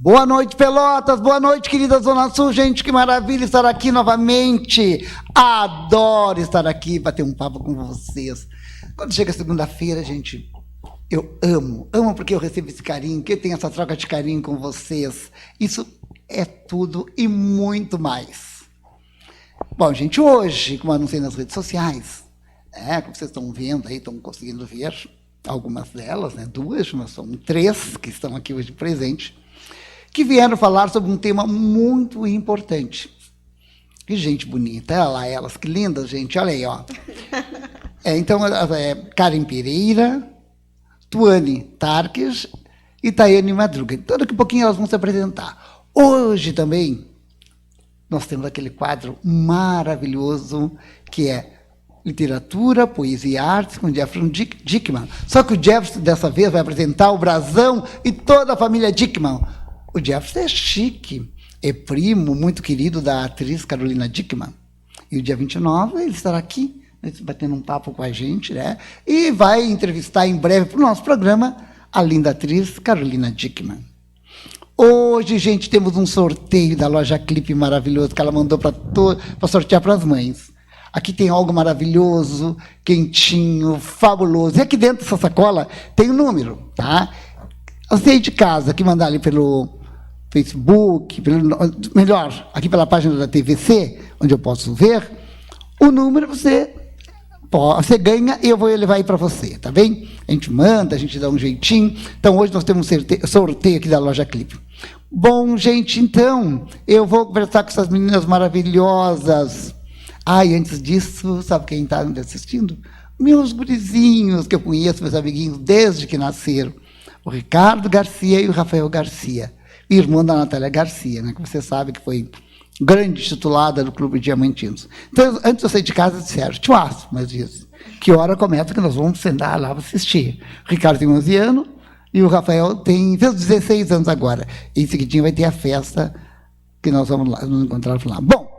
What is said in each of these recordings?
Boa noite, Pelotas. Boa noite, querida Zona Sul. Gente, que maravilha estar aqui novamente. Adoro estar aqui, bater um papo com vocês. Quando chega segunda-feira, gente, eu amo. Amo porque eu recebo esse carinho, que eu tenho essa troca de carinho com vocês. Isso é tudo e muito mais. Bom, gente, hoje, como eu anunciei nas redes sociais, como vocês estão vendo aí, estão conseguindo ver algumas delas, né? Duas, mas são três que estão aqui hoje presentes, que vieram falar sobre um tema muito importante. Que gente bonita, olha lá elas, que lindas, gente, olha aí, ó. Então, Karen Pereira, Tuane Tarques e Tayane Madruga. Então, daqui a pouquinho elas vão se apresentar. Hoje também, nós temos aquele quadro maravilhoso que é Literatura, Poesia e Artes, com Jefferson Dickman. Só que o Jefferson, dessa vez, vai apresentar o Brasão e toda a família Dickman. O Jefferson é chique, é primo muito querido da atriz Carolina Dickman. E o dia 29 ele estará aqui, batendo um papo com a gente, né? E vai entrevistar em breve para o nosso programa a linda atriz Carolina Dickman. Hoje, gente, temos um sorteio da loja Clipe maravilhoso que ela mandou para sortear para as mães. Aqui tem algo maravilhoso, quentinho, fabuloso. E aqui dentro dessa sacola tem um número, tá? Você aí de casa, que mandar ali pelo Facebook, melhor, aqui pela página da TVC, onde eu posso ver, o número você ganha e eu vou levar aí para você, tá bem? A gente manda, a gente dá um jeitinho. Então, hoje nós temos um sorteio aqui da loja Clipe. Bom, gente, então, eu vou conversar com essas meninas maravilhosas. E antes disso, sabe quem está me assistindo? Meus gurizinhos, que eu conheço, meus amiguinhos, desde que nasceram. O Ricardo Garcia e o Rafael Garcia. Irmã da Natália Garcia, né, que você sabe que foi grande titulada do Clube Diamantinos. Então, antes de eu sair de casa, disseram, mas disse, que hora começa que nós vamos sentar lá para assistir. O Ricardo tem 11 anos e o Rafael fez 16 anos agora. E em seguidinho vai ter a festa que nós vamos lá, nos encontrar lá. Bom,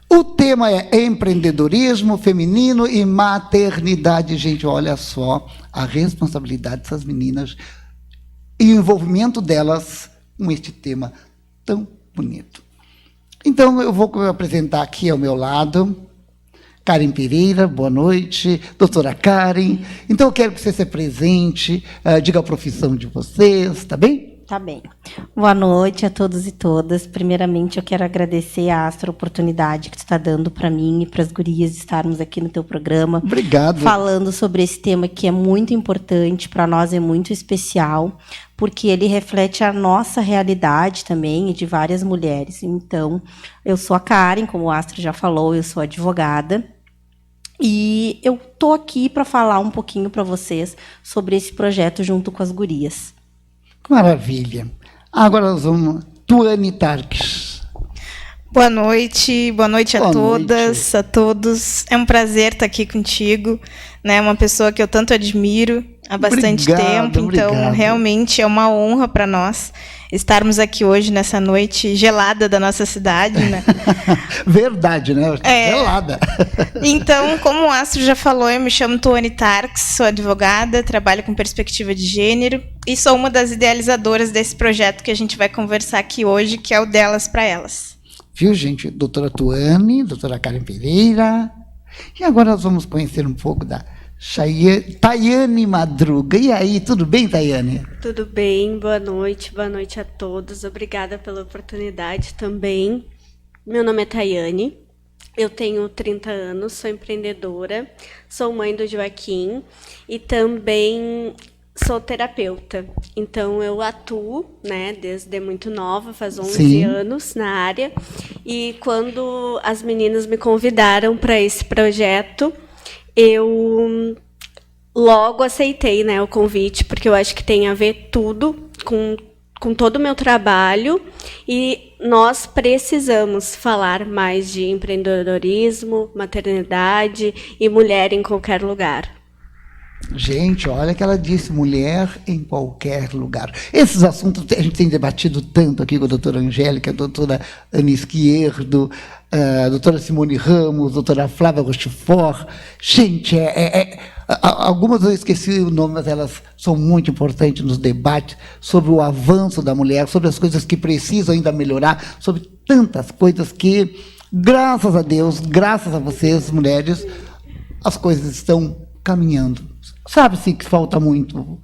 o tema é empreendedorismo feminino e maternidade. Gente, olha só a responsabilidade dessas meninas e o envolvimento delas com este tema tão bonito. Então, eu vou apresentar aqui ao meu lado Karen Pereira, boa noite, doutora Karen. Então, eu quero que você se apresente, diga a profissão de vocês, tá bem? Tá bem. Boa noite a todos e todas. Primeiramente, eu quero agradecer a Astro a oportunidade que tu está dando para mim e para as gurias de estarmos aqui no teu programa. Obrigado. Falando sobre esse tema que é muito importante, para nós é muito especial, porque ele reflete a nossa realidade também e de várias mulheres. Então, eu sou a Karen, como o Astro já falou, eu sou advogada. E eu estou aqui para falar um pouquinho para vocês sobre esse projeto junto com as gurias. Maravilha. Agora nós vamos... Tuane Tarques. Boa noite a todas, a todos. É um prazer estar aqui contigo, né? Uma pessoa que eu tanto admiro há bastante tempo, então realmente é uma honra para nós estarmos aqui hoje nessa noite gelada da nossa cidade, né? Verdade, né? Gelada. Então, como o Astro já falou, eu me chamo Tuane Tarques, sou advogada, trabalho com perspectiva de gênero e sou uma das idealizadoras desse projeto que a gente vai conversar aqui hoje, que é o Delas para Elas. Viu, gente? Doutora Tuane, doutora Karen Pereira. E agora nós vamos conhecer um pouco da Tayane Madruga. E aí, tudo bem, Tayane? Tudo bem, boa noite a todos. Obrigada pela oportunidade também. Meu nome é Tayane, eu tenho 30 anos, sou empreendedora, sou mãe do Joaquim e também sou terapeuta. Então, eu atuo, né, desde muito nova, faz 11 anos na área. E quando as meninas me convidaram para esse projeto, eu logo aceitei, né, o convite, porque eu acho que tem a ver tudo com todo o meu trabalho e nós precisamos falar mais de empreendedorismo, maternidade e mulher em qualquer lugar. Gente, olha que ela disse, mulher em qualquer lugar. Esses assuntos a gente tem debatido tanto aqui com a doutora Angélica, a doutora Ana Esquerdo, a doutora Simone Ramos, a doutora Flávia Rochefort. Gente, Algumas eu esqueci o nome, mas elas são muito importantes nos debates sobre o avanço da mulher, sobre as coisas que precisam ainda melhorar, sobre tantas coisas que, graças a Deus, graças a vocês, mulheres, as coisas estão caminhando. Sabe-se que falta muito,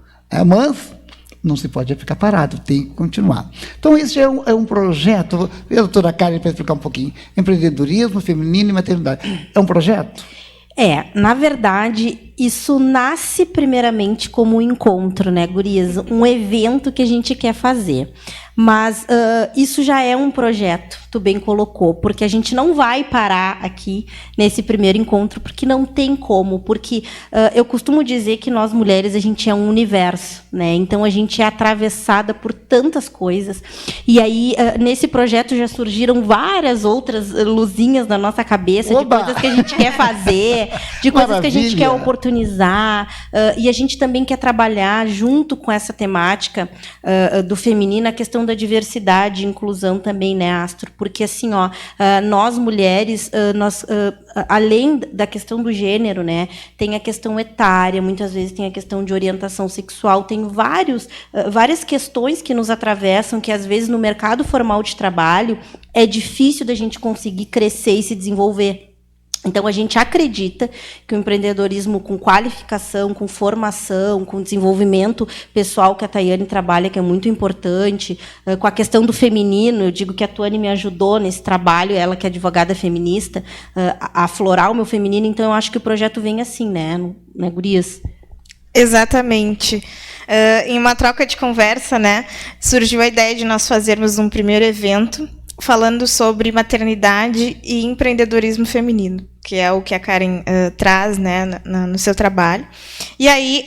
mas não se pode ficar parado, tem que continuar. Então, esse é um projeto, a doutora Karen, para explicar um pouquinho, empreendedorismo feminino e maternidade. É um projeto? Na verdade, isso nasce primeiramente como um encontro, né, gurias? Um evento que a gente quer fazer. Mas isso já é um projeto, tu bem colocou, porque a gente não vai parar aqui nesse primeiro encontro, porque não tem como, porque eu costumo dizer que nós mulheres, a gente é um universo, né? Então a gente é atravessada por tantas coisas, e aí nesse projeto já surgiram várias outras luzinhas na nossa cabeça, de coisas que a gente quer fazer, de coisas que a gente quer oportunizar, e a gente também quer trabalhar junto com essa temática do feminino, a questão da diversidade e inclusão também, né, Astro? Porque, assim, nós mulheres, além da questão do gênero, né, tem a questão etária, muitas vezes tem a questão de orientação sexual, tem várias questões que nos atravessam, que, às vezes, no mercado formal de trabalho, é difícil da gente conseguir crescer e se desenvolver. Então, a gente acredita que o empreendedorismo com qualificação, com formação, com desenvolvimento pessoal que a Tayane trabalha, que é muito importante, com a questão do feminino, eu digo que a Tuane me ajudou nesse trabalho, ela que é advogada feminista, a aflorar o meu feminino, então eu acho que o projeto vem assim, né, gurias? Exatamente. Em uma troca de conversa, né, surgiu a ideia de nós fazermos um primeiro evento falando sobre maternidade e empreendedorismo feminino, que é o que a Karen traz, né, no seu trabalho. E aí,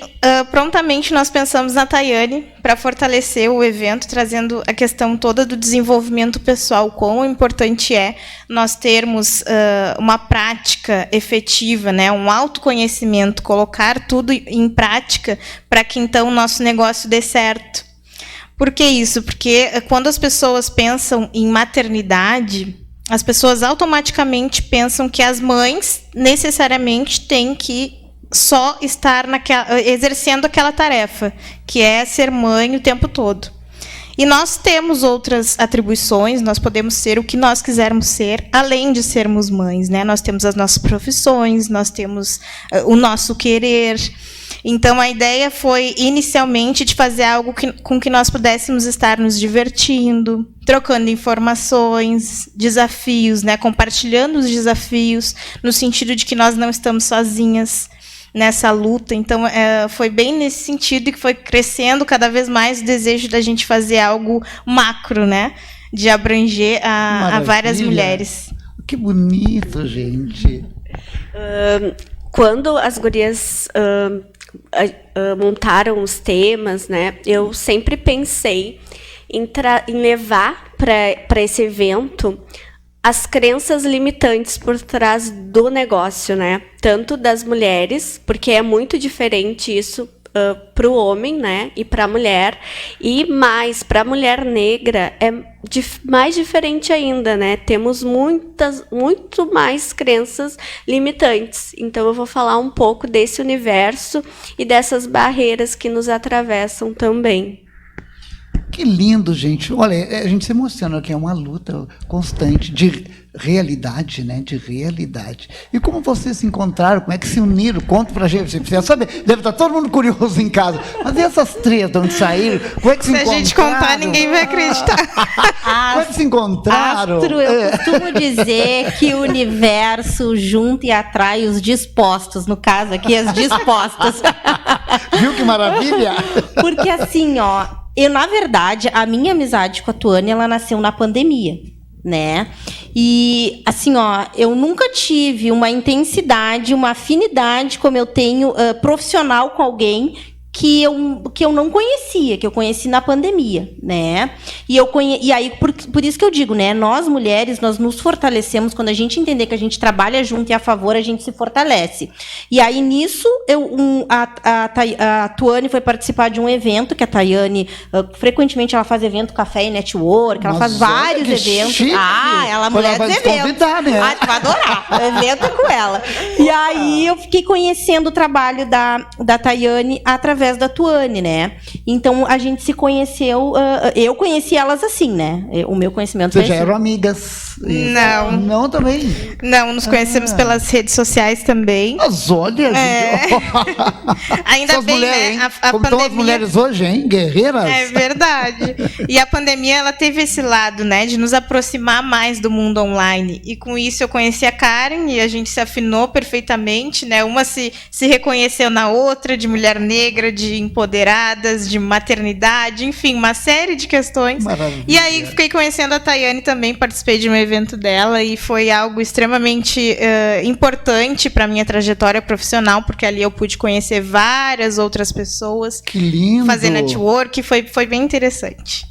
prontamente, nós pensamos na Tayane para fortalecer o evento, trazendo a questão toda do desenvolvimento pessoal, quão importante é nós termos uma prática efetiva, né, um autoconhecimento, colocar tudo em prática para que, então, o nosso negócio dê certo. Por que isso? Porque quando as pessoas pensam em maternidade, as pessoas automaticamente pensam que as mães necessariamente têm que só estar exercendo aquela tarefa, que é ser mãe o tempo todo. E nós temos outras atribuições, nós podemos ser o que nós quisermos ser, além de sermos mães, né? Nós temos as nossas profissões, nós temos o nosso querer. Então, a ideia foi, inicialmente, de fazer algo com que nós pudéssemos estar nos divertindo, trocando informações, desafios, né? Compartilhando os desafios, no sentido de que nós não estamos sozinhas nessa luta. Então, foi bem nesse sentido que foi crescendo cada vez mais o desejo da gente fazer algo macro, né? De abranger a várias mulheres. Que bonito, gente. Quando as gurias montaram os temas, né, eu sempre pensei em levar para esse evento as crenças limitantes por trás do negócio, né? Tanto das mulheres, porque é muito diferente isso para o homem, né, e para a mulher, e mais para a mulher negra é mais diferente ainda, né? Temos muito mais crenças limitantes. Então eu vou falar um pouco desse universo e dessas barreiras que nos atravessam também. Que lindo, gente. Olha, a gente se emociona, que é uma luta constante de realidade, né? De realidade. E como vocês se encontraram? Como é que se uniram? Conta pra gente. Você precisa saber. Deve estar todo mundo curioso em casa. Mas e essas três de onde saíram? Como é que se encontraram? Se a gente contar, ninguém vai acreditar. Como é que se encontraram? Astro, eu costumo dizer que o universo junta e atrai os dispostos. No caso aqui, as dispostas. Viu que maravilha? Porque assim, eu, na verdade, a minha amizade com a Tuane, ela nasceu na pandemia, né? E, assim, eu nunca tive uma intensidade, uma afinidade como eu tenho profissional com alguém que eu não conhecia, que eu conheci na pandemia, né? E aí, por isso que eu digo, né? Nós, mulheres, nós nos fortalecemos quando a gente entender que a gente trabalha junto e a favor, a gente se fortalece. E aí, nisso, a Tuane foi participar de um evento, que a Tayane, frequentemente, ela faz evento Café e Network, ela faz vários eventos. Chique. Ela é mulher dos eventos. Né? Tu vai adorar. O evento é com ela. E aí, eu fiquei conhecendo o trabalho da Tayane através da Tuane, né? Então, a gente se conheceu... eu conheci elas assim, né? O meu conhecimento Vocês foi já assim. eram amigas? Não. Não também? Não, nos conhecemos pelas redes sociais também. Mas olha... Ainda Essas bem, mulheres, né? hein? A Como pandemia... estão as mulheres hoje, hein? Guerreiras. É verdade. E a pandemia, ela teve esse lado, né? De nos aproximar mais do mundo online. E com isso eu conheci a Karen e a gente se afinou perfeitamente, né? Uma se reconheceu na outra, de mulher negra, de empoderadas, de maternidade, enfim, uma série de questões. Maravilha. E aí fiquei conhecendo a Tayane também, participei de um evento dela e foi algo extremamente importante para minha trajetória profissional, porque ali eu pude conhecer várias outras pessoas. Que lindo. Fazer network, foi bem interessante.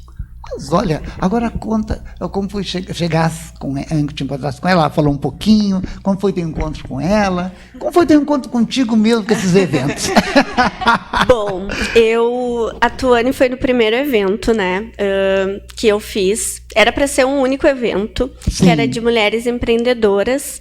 Mas olha, agora conta como foi chegar te encontrasse com ela. Ela falou um pouquinho, como foi teu encontro com ela, como foi teu encontro contigo mesmo com esses eventos. Bom, a Tuane foi no primeiro evento, né, que eu fiz. Era para ser um único evento, Sim. que era de mulheres empreendedoras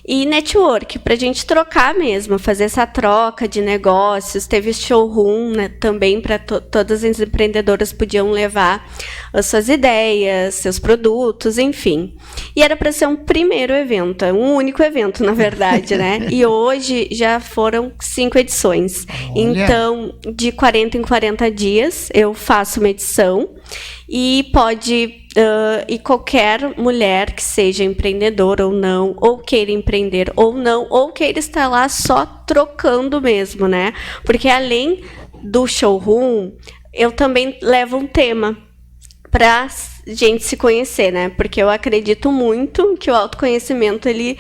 e network, para a gente trocar mesmo, fazer essa troca de negócios. Teve showroom, né, também, para todas as empreendedoras podiam levar as suas ideias, seus produtos, enfim. E era para ser um primeiro evento, um único evento, na verdade, né? E hoje já foram 5 edições. Olha. Então, de 40 em 40 dias, eu faço uma edição e e qualquer mulher que seja empreendedora ou não, ou queira empreender ou não, ou queira estar lá só trocando mesmo, né? Porque além do showroom, eu também levo um tema para gente se conhecer, né? Porque eu acredito muito que o autoconhecimento ele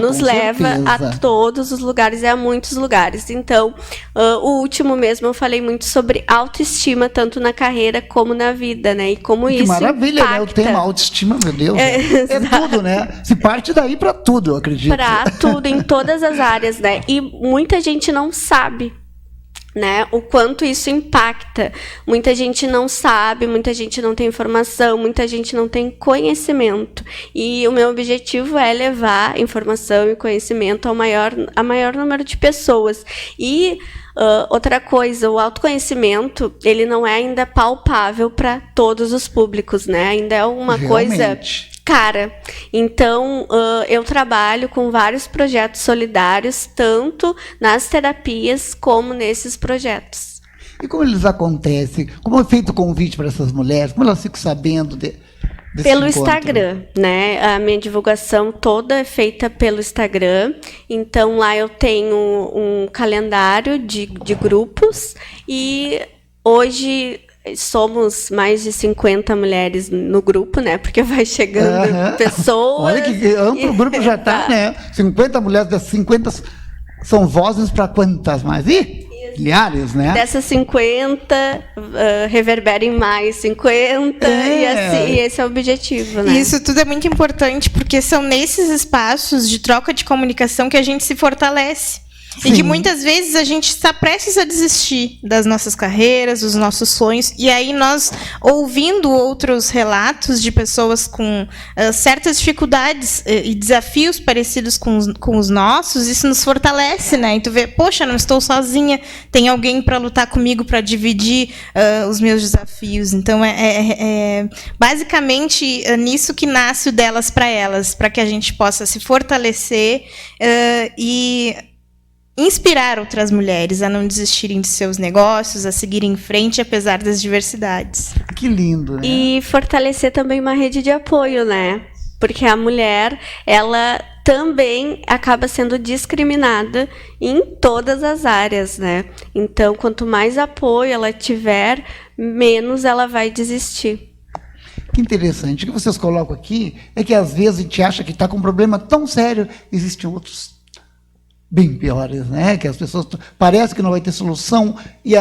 nos leva a todos os lugares e a muitos lugares. Então, o último mesmo eu falei muito sobre autoestima, tanto na carreira como na vida, né? E como Que isso maravilha, impacta. né? O tema autoestima, meu Deus. É tudo, né? Se parte daí para tudo, eu acredito. Para tudo, em todas as áreas, né? E muita gente não sabe, né, o quanto isso impacta. Muita gente não sabe, muita gente não tem informação, muita gente não tem conhecimento. E o meu objetivo é levar informação e conhecimento a maior número de pessoas. E outra coisa, o autoconhecimento, ele não é ainda palpável para todos os públicos, né? Ainda é uma coisa cara. Então, eu trabalho com vários projetos solidários, tanto nas terapias como nesses projetos. E como eles acontecem? Como é feito o convite para essas mulheres? Como elas ficam sabendo desse pelo encontro? Instagram, né? A minha divulgação toda é feita pelo Instagram. Então, lá eu tenho um calendário de grupos e hoje somos mais de 50 mulheres no grupo, né? Porque vai chegando pessoas. Olha que amplo o grupo já está, né? 50 mulheres, das 50 são vozes para quantas mais? Milhares, né? Dessas 50, reverberem mais 50, e assim, e esse é o objetivo, né? Isso tudo é muito importante, porque são nesses espaços de troca de comunicação que a gente se fortalece. Sim. E que muitas vezes a gente está prestes a desistir das nossas carreiras, dos nossos sonhos, e aí nós, ouvindo outros relatos de pessoas com certas dificuldades e desafios parecidos com os nossos, isso nos fortalece, né? E tu vê, poxa, não estou sozinha, tem alguém para lutar comigo, para dividir os meus desafios. Então, basicamente nisso que nasce o Delas para Elas, para que a gente possa se fortalecer e inspirar outras mulheres a não desistirem de seus negócios, a seguirem em frente, apesar das diversidades. Que lindo, né? E fortalecer também uma rede de apoio, né? Porque a mulher, ela também acaba sendo discriminada em todas as áreas, né? Então, quanto mais apoio ela tiver, menos ela vai desistir. Que interessante. O que vocês colocam aqui é que, às vezes, a gente acha que está com um problema tão sério, existem outros bem piores, né? Que as pessoas parece que não vai ter solução e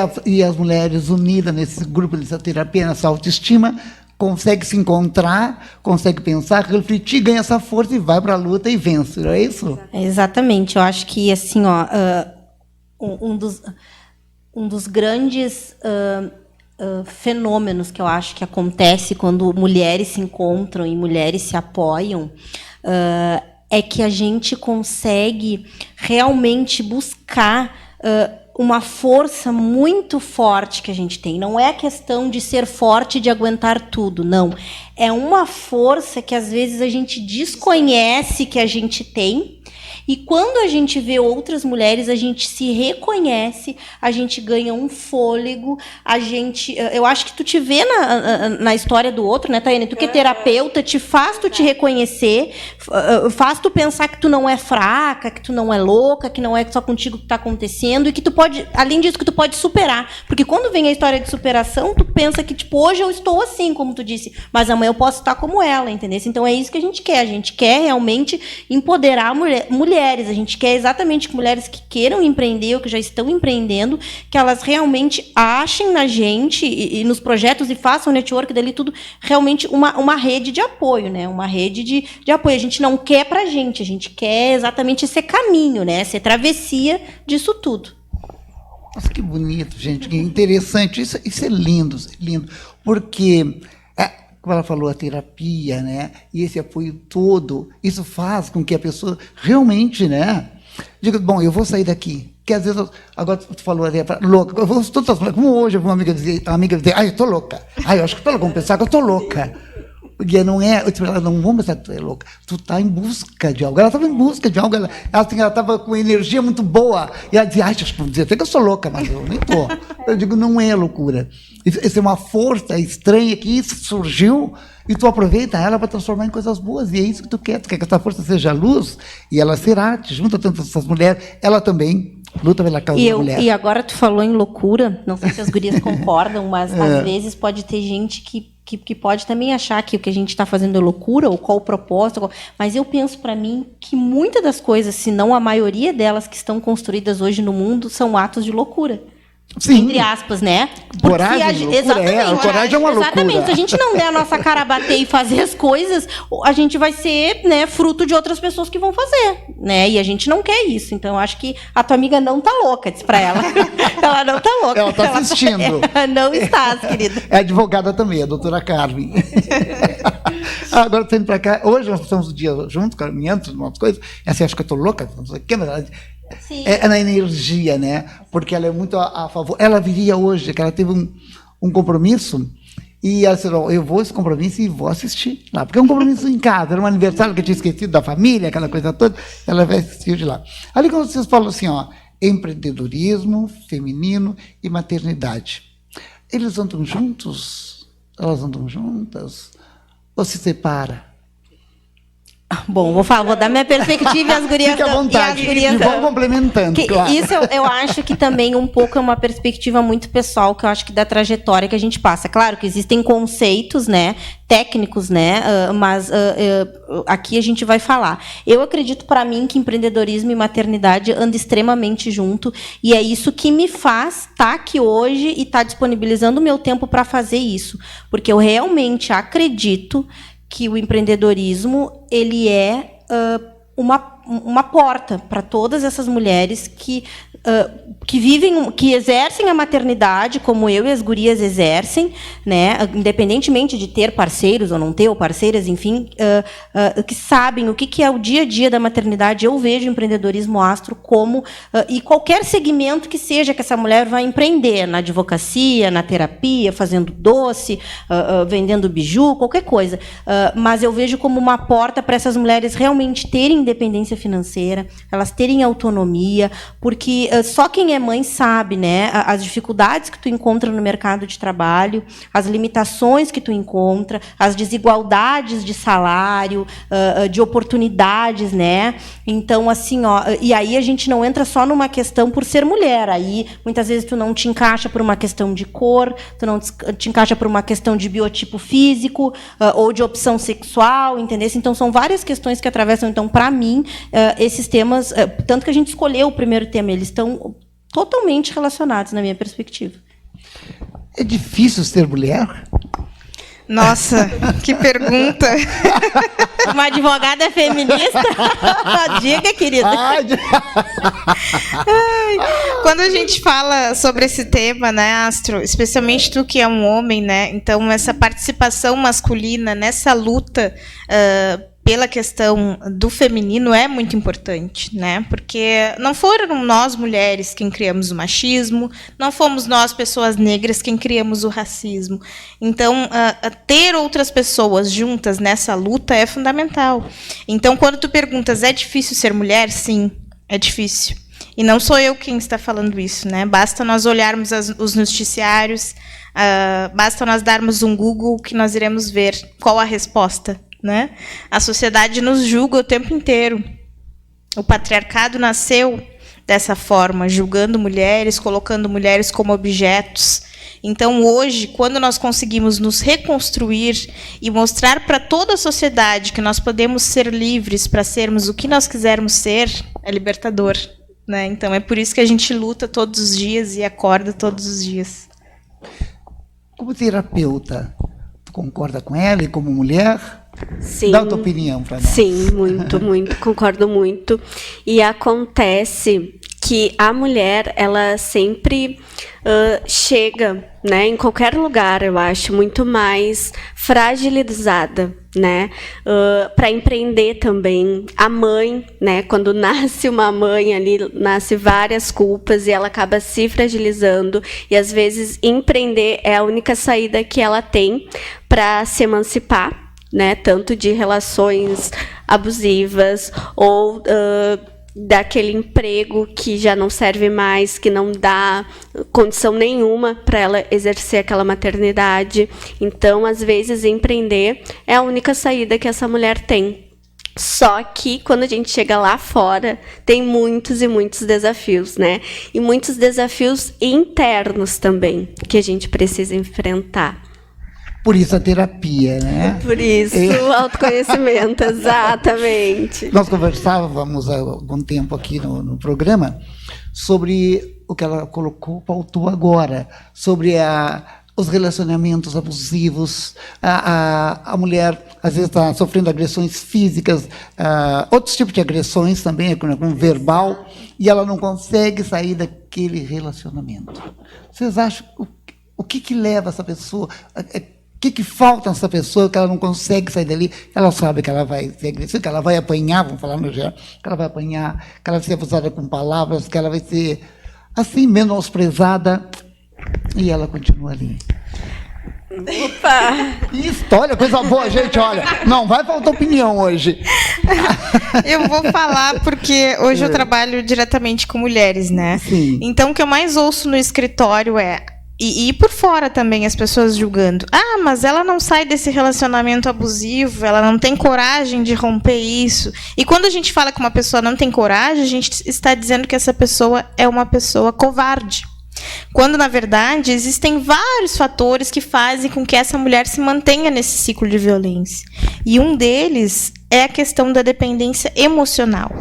as mulheres unidas nesse grupo dessa terapia, nessa autoestima, consegue se encontrar, consegue pensar, refletir, ganha essa força e vai para a luta e vence, não é isso? Exatamente. Eu acho que assim, ó, um dos grandes fenômenos que eu acho que acontece quando mulheres se encontram e mulheres se apoiam é que a gente consegue realmente buscar uma força muito forte que a gente tem. Não é a questão de ser forte e de aguentar tudo, não. É uma força que às vezes a gente desconhece que a gente tem. E quando a gente vê outras mulheres, a gente se reconhece, a gente ganha um fôlego, eu acho que tu te vê na história do outro, né, Tayane? Tu que é terapeuta, faz tu te reconhecer, faz tu pensar que tu não é fraca, que tu não é louca, que não é só contigo que está acontecendo, e que tu pode, além disso, que tu pode superar. Porque quando vem a história de superação, tu pensa que, tipo, hoje eu estou assim, como tu disse, mas amanhã eu posso estar como ela, entendeu? Então é isso que a gente quer realmente empoderar mulheres. A gente quer exatamente que mulheres que queiram empreender ou que já estão empreendendo, que elas realmente achem na gente e nos projetos e façam network dali tudo, realmente uma rede de apoio, né? Uma rede de apoio. A gente não quer pra gente, a gente quer exatamente esse caminho, né? Essa travessia disso tudo. Nossa, que bonito, gente, que interessante. Isso é lindo, lindo. Porque, como ela falou, a terapia, né? E esse apoio todo, isso faz com que a pessoa realmente, né? Diga, bom, eu vou sair daqui. Porque às vezes, agora tu falou, louca, eu vou todas as mulheres, como hoje uma amiga dizer, eu estou louca. Eu acho que estou louca, vamos pensar que eu estou louca. Porque não é, ela não vamos pensar que tu é louca, tu está em busca de algo. Ela estava em busca de algo, ela estava com energia muito boa. E ela dizia, acho que dizer até que eu sou louca, mas eu nem estou. Eu digo, não é loucura. Isso é uma força estranha que surgiu e tu aproveita ela para transformar em coisas boas. E é isso que tu quer que essa força seja luz e ela será, te junta tanto essas mulheres, ela também luta pela causa da mulher. E agora tu falou em loucura, não sei se as gurias concordam, mas às vezes pode ter gente que pode também achar que o que a gente está fazendo é loucura, ou qual o propósito, mas eu penso para mim que muitas das coisas, se não a maioria delas que estão construídas hoje no mundo, são atos de loucura. Sim. Entre aspas, né? Coragem, exatamente, coragem é uma loucura. Exatamente. Se a gente não der a nossa cara a bater e fazer as coisas, a gente vai ser, né, fruto de outras pessoas que vão fazer, né? E a gente não quer isso. Então, eu acho que a tua amiga não tá louca, disse pra ela. Ela não tá louca. Ela tá assistindo. Não está, querida. É advogada também, a doutora Carmen. Agora, tô indo pra cá. Hoje nós passamos o dia juntos, caminhando, umas coisas. Assim, acho que eu tô louca, não sei o que, mas é na energia, né? Porque ela é muito a favor. Ela viria hoje, que ela teve um compromisso, e ela disse, eu vou esse compromisso e vou assistir lá. Porque é um compromisso em casa, era um aniversário que eu tinha esquecido da família, aquela coisa toda, ela vai assistir de lá. Ali quando vocês falam assim, empreendedorismo, feminino e maternidade. Eles andam juntos? Elas andam juntas? Ou se separa? Bom, vou dar minha perspectiva e as gurias... Fique à vontade, e vão complementando, claro. Isso eu acho que também um pouco é uma perspectiva muito pessoal, que eu acho que da trajetória que a gente passa. Claro que existem conceitos, né, técnicos, né, mas aqui a gente vai falar. Eu acredito, para mim, que empreendedorismo e maternidade andam extremamente junto, e é isso que me faz estar aqui hoje e estar disponibilizando o meu tempo para fazer isso. Porque eu realmente acredito que o empreendedorismo ele é uma porta para todas essas mulheres que vivem, que exercem a maternidade, como eu e as gurias exercem, né, independentemente de ter parceiros ou não ter, ou parceiras, enfim, que sabem o que é o dia a dia da maternidade. Eu vejo o empreendedorismo astro como, e qualquer segmento que seja que essa mulher vai empreender, na advocacia, na terapia, fazendo doce, vendendo biju, qualquer coisa. Mas eu vejo como uma porta para essas mulheres realmente terem independência financeira, elas terem autonomia, porque só quem é mãe sabe, né, as dificuldades que tu encontra no mercado de trabalho, as limitações que tu encontra, as desigualdades de salário, de oportunidades, né? Então, assim, e aí a gente não entra só numa questão por ser mulher. Aí, muitas vezes, tu não te encaixa por uma questão de cor, tu não te encaixa por uma questão de biotipo físico, ou de opção sexual, entendeu? Então, são várias questões que atravessam. Então, para mim, esses temas, tanto que a gente escolheu o primeiro tema, eles estão totalmente relacionados, na minha perspectiva. É difícil ser mulher? Nossa, que pergunta. Uma advogada feminista? Diga, querida. Quando a gente fala sobre esse tema, né, Astro, especialmente tu que é um homem, né, então essa participação masculina nessa luta pela questão do feminino é muito importante, né? Porque não foram nós, mulheres, quem criamos o machismo, não fomos nós, pessoas negras, quem criamos o racismo. Então, ter outras pessoas juntas nessa luta é fundamental. Então, quando tu perguntas, é difícil ser mulher? Sim, é difícil. E não sou eu quem está falando isso, né? Basta nós olharmos os noticiários, basta nós darmos um Google que nós iremos ver qual a resposta. Né? A sociedade nos julga o tempo inteiro. O patriarcado nasceu dessa forma, julgando mulheres, colocando mulheres como objetos. Então, hoje, quando nós conseguimos nos reconstruir e mostrar para toda a sociedade que nós podemos ser livres para sermos o que nós quisermos ser, é libertador. Né? Então, é por isso que a gente luta todos os dias e acorda todos os dias. Como terapeuta, tu concorda com ela e como mulher? Sim. Dá a tua opinião para nós. Sim, muito, concordo muito. E acontece que a mulher, ela sempre chega, né, em qualquer lugar, eu acho, muito mais fragilizada, né, para empreender também. A mãe, né, quando nasce uma mãe ali, nasce várias culpas e ela acaba se fragilizando e às vezes empreender é a única saída que ela tem para se emancipar, né, tanto de relações abusivas ou daquele emprego que já não serve mais, que não dá condição nenhuma para ela exercer aquela maternidade. Então, às vezes, empreender é a única saída que essa mulher tem. Só que, quando a gente chega lá fora, tem muitos e muitos desafios, né? E muitos desafios internos também, que a gente precisa enfrentar. Por isso a terapia, né? Por isso, o autoconhecimento, exatamente. Nós conversávamos há algum tempo aqui no programa sobre o que ela pautou agora, sobre os relacionamentos abusivos, a mulher às vezes está sofrendo agressões físicas, outros tipos de agressões também, como verbal, e ela não consegue sair daquele relacionamento. Vocês acham, o que leva essa pessoa... O que falta nessa pessoa que ela não consegue sair dali? Ela sabe que ela vai ser agressiva, que ela vai apanhar, vamos falar no geral, que ela vai apanhar, que ela vai ser abusada com palavras, que ela vai ser, assim, menosprezada, e ela continua ali. Opa! História, coisa boa, gente, olha, não vai faltar opinião hoje. Eu vou falar porque hoje eu trabalho diretamente com mulheres, né? Sim. Então, o que eu mais ouço no escritório e por fora também, as pessoas julgando. Ah, mas ela não sai desse relacionamento abusivo, ela não tem coragem de romper isso. E quando a gente fala que uma pessoa não tem coragem, a gente está dizendo que essa pessoa é uma pessoa covarde. Quando, na verdade, existem vários fatores que fazem com que essa mulher se mantenha nesse ciclo de violência. E um deles é a questão da dependência emocional.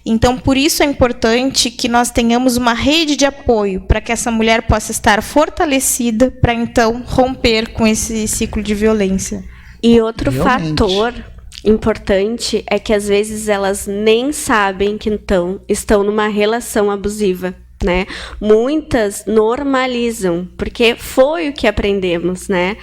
Então, por isso é importante que nós tenhamos uma rede de apoio para que essa mulher possa estar fortalecida para, então, romper com esse ciclo de violência. E outro fator importante é que, às vezes, elas nem sabem que, então, estão numa relação abusiva. Né? Muitas normalizam, porque foi o que aprendemos, né?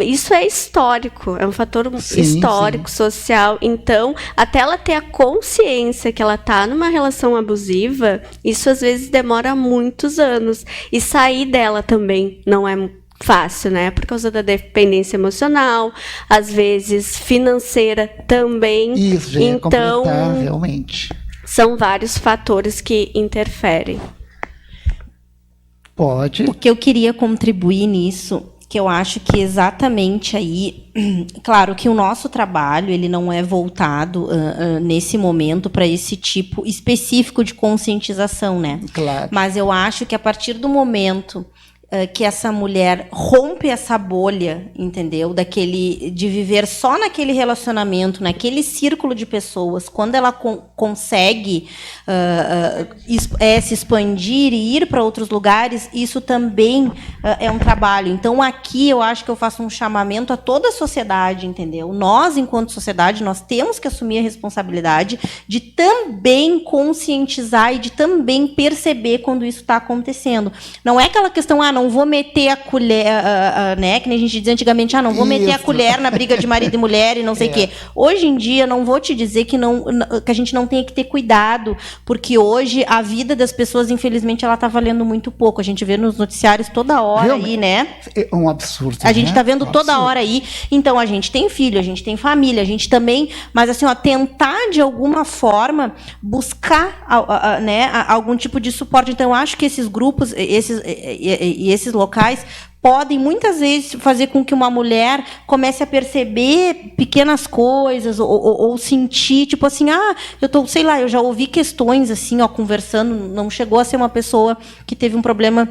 Isso é histórico, é um fator histórico, social. Então, até ela ter a consciência que ela está numa relação abusiva, isso às vezes demora muitos anos. E sair dela também não é fácil, né? Por causa da dependência emocional, às vezes financeira também. Isso, já ia completar, realmente. são vários fatores que interferem. Pode. O que eu queria contribuir nisso, que eu acho que exatamente aí, claro que o nosso trabalho ele não é voltado nesse momento para esse tipo específico de conscientização, né? Claro. Mas eu acho que a partir do momento que essa mulher rompe essa bolha, entendeu? De viver só naquele relacionamento, naquele círculo de pessoas, quando ela consegue se expandir e ir para outros lugares, isso também é um trabalho. Então, aqui eu acho que eu faço um chamamento a toda a sociedade, entendeu? Nós, enquanto sociedade, nós temos que assumir a responsabilidade de também conscientizar e de também perceber quando isso está acontecendo. Não é aquela questão, não vou meter a colher, né? Que nem a gente dizia antigamente, não vou meter a colher na briga de marido e mulher e não sei o quê. Hoje em dia, não vou te dizer que a gente não tem que ter cuidado, porque hoje a vida das pessoas, infelizmente, ela está valendo muito pouco. A gente vê nos noticiários toda hora aí, né? É um absurdo. A gente está vendo toda hora aí. Então, a gente tem filho, a gente tem família, a gente também... Mas, assim, tentar, de alguma forma, buscar né, algum tipo de suporte. Então, eu acho que esses grupos, esses locais podem muitas vezes fazer com que uma mulher comece a perceber pequenas coisas ou sentir, tipo assim, eu já ouvi questões assim, conversando, não chegou a ser uma pessoa que teve um problema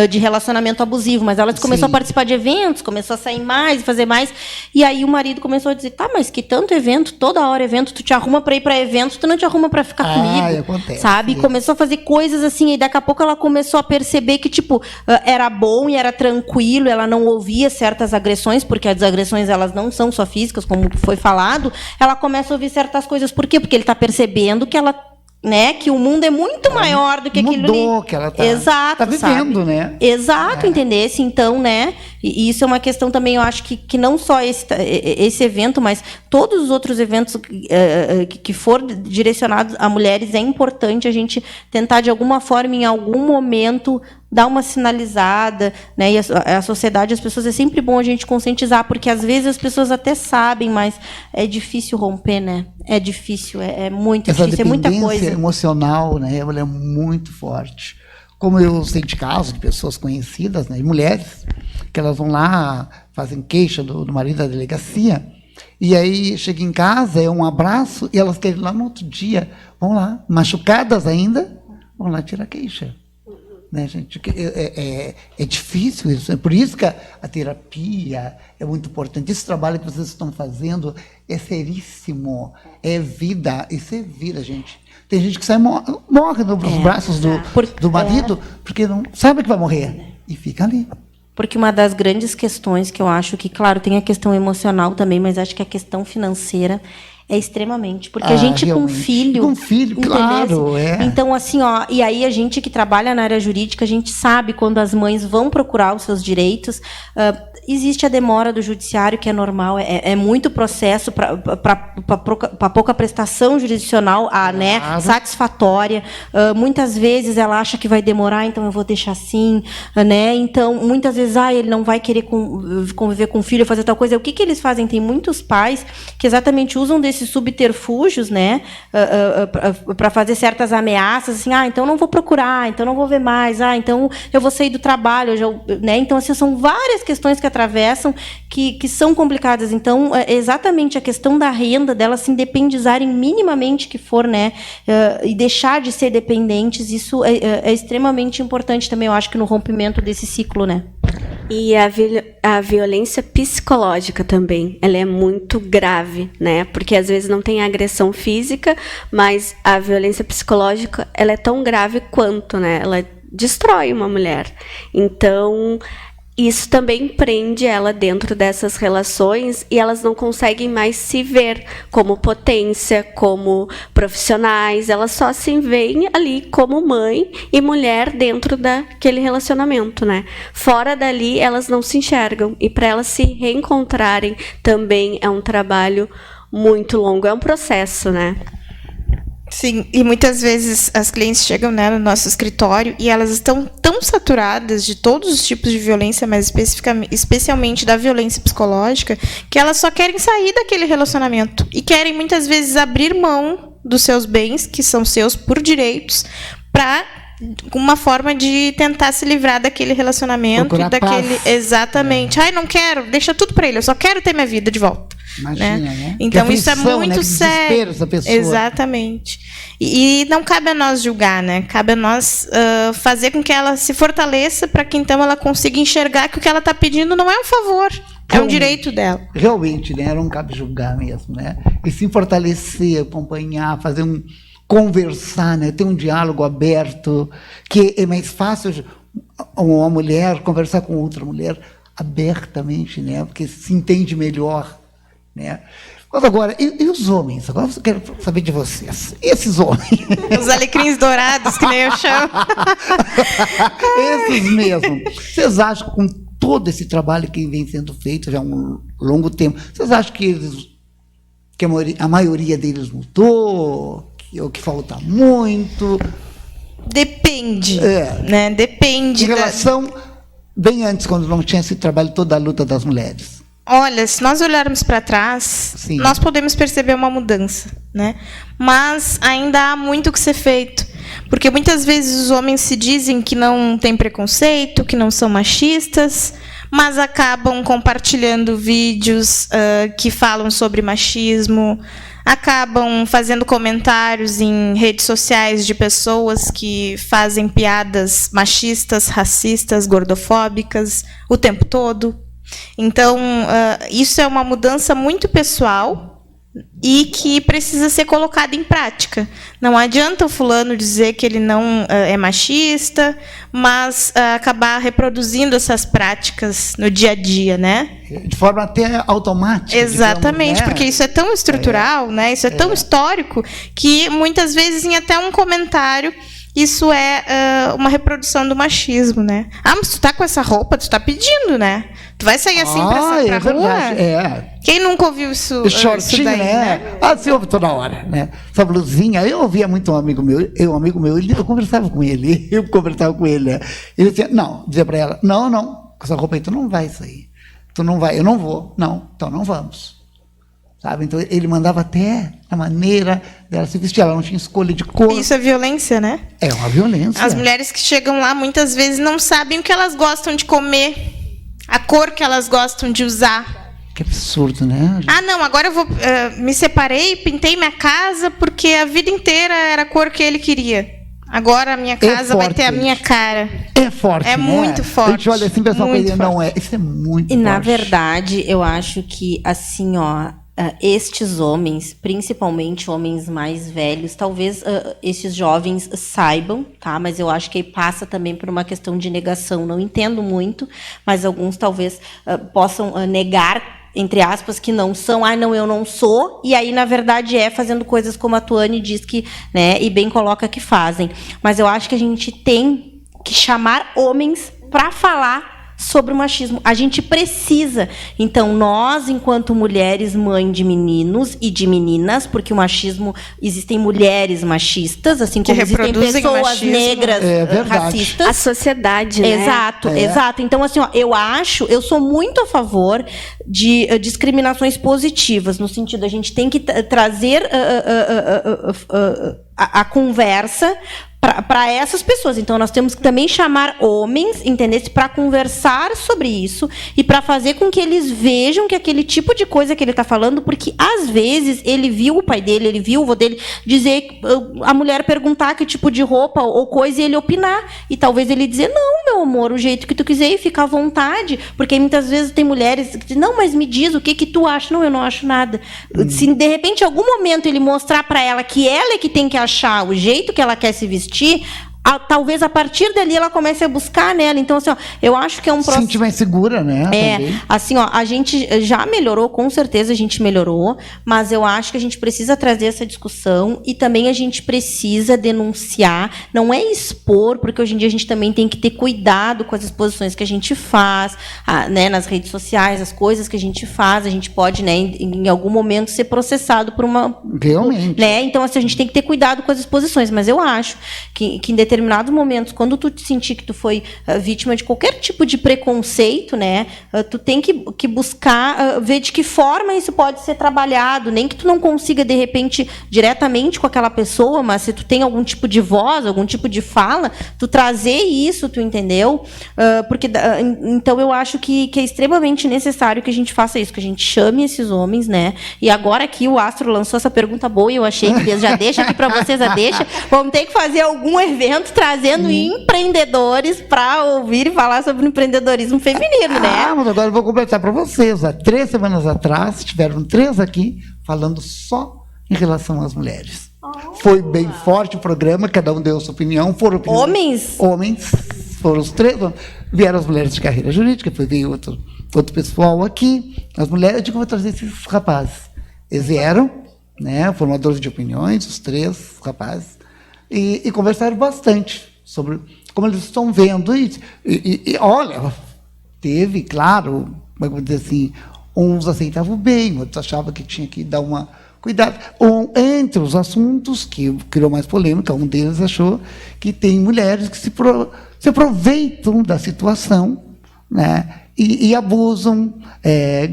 de relacionamento abusivo, mas ela começou a participar de eventos, começou a sair mais, fazer mais, e aí o marido começou a dizer, mas que tanto evento, toda hora evento, tu te arruma para ir para evento, tu não te arruma para ficar comigo, acontece, sabe? E começou a fazer coisas assim, e daqui a pouco ela começou a perceber que, era bom e era tranquilo, ela não ouvia certas agressões, porque as agressões, elas não são só físicas, como foi falado, ela começa a ouvir certas coisas, por quê? Porque ele está percebendo que ela... Né, que o mundo é muito maior do que aquilo ali. Que ela tá, exato, vivendo, sabe? Né? Exato, entendesse? Então, né, e isso é uma questão também, eu acho que não só esse evento, mas todos os outros eventos que for direcionados a mulheres, é importante a gente tentar, de alguma forma, em algum momento, dar uma sinalizada, né? E a sociedade, as pessoas, é sempre bom a gente conscientizar, porque às vezes as pessoas até sabem, mas é difícil romper, né? É difícil, é muito difícil, é muita coisa. Essa emocional, né? Ela é muito forte. Como eu sei de casos de pessoas conhecidas, né? Mulheres, que elas vão lá, fazem queixa do marido da delegacia, e aí chega em casa, é um abraço, e elas querem ir lá no outro dia, vão lá, machucadas ainda, vão lá tirar queixa. Né, gente? É difícil isso. É por isso que a terapia é muito importante. Esse trabalho que vocês estão fazendo é seríssimo. É vida. Isso é vida, gente. Tem gente que morre nos braços do marido porque não sabe que vai morrer. E fica ali. Porque uma das grandes questões que eu acho que, claro, tem a questão emocional também, mas acho que a questão financeira é extremamente, porque a gente realmente. Com filho, claro, Então, assim, e aí a gente que trabalha na área jurídica, a gente sabe quando as mães vão procurar os seus direitos, existe a demora do judiciário, que é normal, é muito processo para pouca prestação jurisdicional, né, satisfatória. Muitas vezes ela acha que vai demorar, então eu vou deixar assim, né? Então, muitas vezes, ele não vai querer conviver com o filho, fazer tal coisa. O que eles fazem? Tem muitos pais que exatamente usam desses subterfúgios, né, para fazer certas ameaças, assim, então não vou procurar, então não vou ver mais, então eu vou sair do trabalho, né? Então, assim, são várias questões que atravessam que são complicadas. Então, exatamente a questão da renda, delas se independizarem minimamente que for, né, e deixar de ser dependentes, isso é extremamente importante também, eu acho, que no rompimento desse ciclo, né? E a violência psicológica também, ela é muito grave, né? Porque às vezes não tem agressão física, mas a violência psicológica, ela é tão grave quanto, né? Ela destrói uma mulher. Então, isso também prende ela dentro dessas relações e elas não conseguem mais se ver como potência, como profissionais, elas só se veem ali como mãe e mulher dentro daquele relacionamento, né? Fora dali, elas não se enxergam e para elas se reencontrarem também é um trabalho muito longo, é um processo, né? Sim, e muitas vezes as clientes chegam, né, no nosso escritório e elas estão tão saturadas de todos os tipos de violência, mas especialmente da violência psicológica, que elas só querem sair daquele relacionamento e querem muitas vezes abrir mão dos seus bens, que são seus por direitos, para uma forma de tentar se livrar daquele relacionamento, procurar daquele paz. Exatamente. Ai, não quero, deixa tudo para ele, eu só quero ter minha vida de volta. Imagina, né? Então Que isso é aflição, muito né? Que sério. desespero essa pessoa. Exatamente. E não cabe a nós julgar, né? Cabe a nós fazer com que ela se fortaleça para que então ela consiga enxergar que o que ela está pedindo não é um favor, é um direito dela. Realmente, né? Não cabe julgar mesmo, né? E se fortalecer, acompanhar, fazer conversar, né? Ter um diálogo aberto, que é mais fácil uma mulher conversar com outra mulher abertamente, né? Porque se entende melhor, né? Mas agora, e os homens? Agora eu quero saber de vocês. E esses homens? Os alecrins dourados, que nem eu chamo. Esses mesmo. Vocês acham que com todo esse trabalho que vem sendo feito já há um longo tempo, vocês acham que a maioria deles mudou? Ou que falta muito? Depende, né? Depende. Em relação, bem antes, quando não tinha esse trabalho, toda a luta das mulheres. Olha, se nós olharmos para trás, Sim. nós podemos perceber uma mudança, né? Mas ainda há muito que ser feito. Porque muitas vezes os homens se dizem que não têm preconceito, que não são machistas, mas acabam compartilhando vídeos que falam sobre machismo, acabam fazendo comentários em redes sociais de pessoas que fazem piadas machistas, racistas, gordofóbicas o tempo todo. Então, isso é uma mudança muito pessoal e que precisa ser colocada em prática. Não adianta o fulano dizer que ele não é machista, mas acabar reproduzindo essas práticas no dia a dia, né? De forma até automática. Exatamente, digamos, né? porque isso é tão estrutural, né? Isso é tão histórico, que muitas vezes em até um comentário isso é uma reprodução do machismo, né? Ah, mas tu tá com essa roupa, tu tá pedindo, né? Tu vai sair assim pra rua? Verdade, Quem nunca ouviu isso? Shortinho, isso daí, né? Ah, se ouve toda hora, né? Essa blusinha. Eu ouvia muito um amigo meu, eu conversava com ele, né? Ele dizia, dizia pra ela, não, com essa roupa aí tu não vai sair. Tu não vai, eu não vou. Não, então não vamos. Sabe? Então, ele mandava até a maneira dela se vestir. Ela não tinha escolha de cor. Isso é violência, né? É uma violência. As mulheres que chegam lá, muitas vezes, não sabem o que elas gostam de comer, a cor que elas gostam de usar. Que absurdo, né? Ah, não, agora eu vou... me separei, pintei minha casa, porque a vida inteira era a cor que ele queria. Agora a minha casa vai ter a minha cara. É forte, É né? muito forte. A gente olha assim, pessoal, muito não é. Isso é muito forte. E, na verdade, eu acho que, assim, estes homens, principalmente homens mais velhos, talvez esses jovens saibam, tá? Mas eu acho que passa também por uma questão de negação. Não entendo muito, mas alguns talvez possam negar, entre aspas, que não são, não, eu não sou, e aí, na verdade, fazendo coisas como a Tuane diz que, né, e bem coloca que fazem. Mas eu acho que a gente tem que chamar homens para falar sobre o machismo. A gente precisa. Então, nós, enquanto mulheres, mãe de meninos e de meninas, porque o machismo, existem mulheres machistas, assim como existem pessoas negras racistas. A sociedade, né? Exato. Então, assim, eu sou muito a favor de discriminações positivas, no sentido, a gente tem que trazer a conversa para essas pessoas. Então, nós temos que também chamar homens, entendesse, para conversar sobre isso e para fazer com que eles vejam que aquele tipo de coisa que ele está falando, porque, às vezes, ele viu o pai dele, ele viu o vô dele dizer, a mulher perguntar que tipo de roupa ou coisa e ele opinar. E talvez ele dizer, não, meu amor, o jeito que tu quiser e fica à vontade. Porque muitas vezes tem mulheres que dizem, não, mas me diz, o que tu acha? Não, eu não acho nada. Se, de repente, em algum momento ele mostrar para ela que ela é que tem que achar o jeito que ela quer se vestir, talvez a partir dali ela comece a buscar nela. Então, assim, eu acho que é um processo. Se sentir mais segura, né? Também. Assim, a gente já melhorou, com certeza a gente melhorou, mas eu acho que a gente precisa trazer essa discussão e também a gente precisa denunciar, não é expor, porque hoje em dia a gente também tem que ter cuidado com as exposições que a gente faz, né, nas redes sociais, as coisas que a gente faz, a gente pode, né, em algum momento ser processado por uma... Realmente. Né? Então, assim, a gente tem que ter cuidado com as exposições, mas eu acho que em determinado determinados momentos, quando tu te sentir que tu foi vítima de qualquer tipo de preconceito, né, tu tem que buscar ver de que forma isso pode ser trabalhado, nem que tu não consiga, de repente, diretamente com aquela pessoa, mas se tu tem algum tipo de voz, algum tipo de fala, tu trazer isso, tu entendeu? Porque, então, eu acho que é extremamente necessário que a gente faça isso, que a gente chame esses homens, né? E agora aqui o Astro lançou essa pergunta boa e eu achei que já deixa aqui para vocês a deixa. Vamos ter que fazer algum evento trazendo empreendedores para ouvir e falar sobre o empreendedorismo feminino, né? Mas agora eu vou completar para vocês. Há 3 semanas atrás, tiveram 3 aqui falando só em relação às mulheres. Foi bem forte o programa, cada um deu sua opinião. Foram Homens? Homens. Foram os 3. Vieram as mulheres de carreira jurídica, depois veio outro pessoal aqui. As mulheres, eu digo, vou trazer esses rapazes. Eles vieram, né, formadores de opiniões, os 3 rapazes, e conversaram bastante sobre como eles estão vendo. E olha, teve, claro, como eu vou dizer assim, uns aceitavam bem, outros achavam que tinha que dar uma cuidado. Entre os assuntos que criou mais polêmica, um deles achou que tem mulheres que se aproveitam da situação, né, e abusam,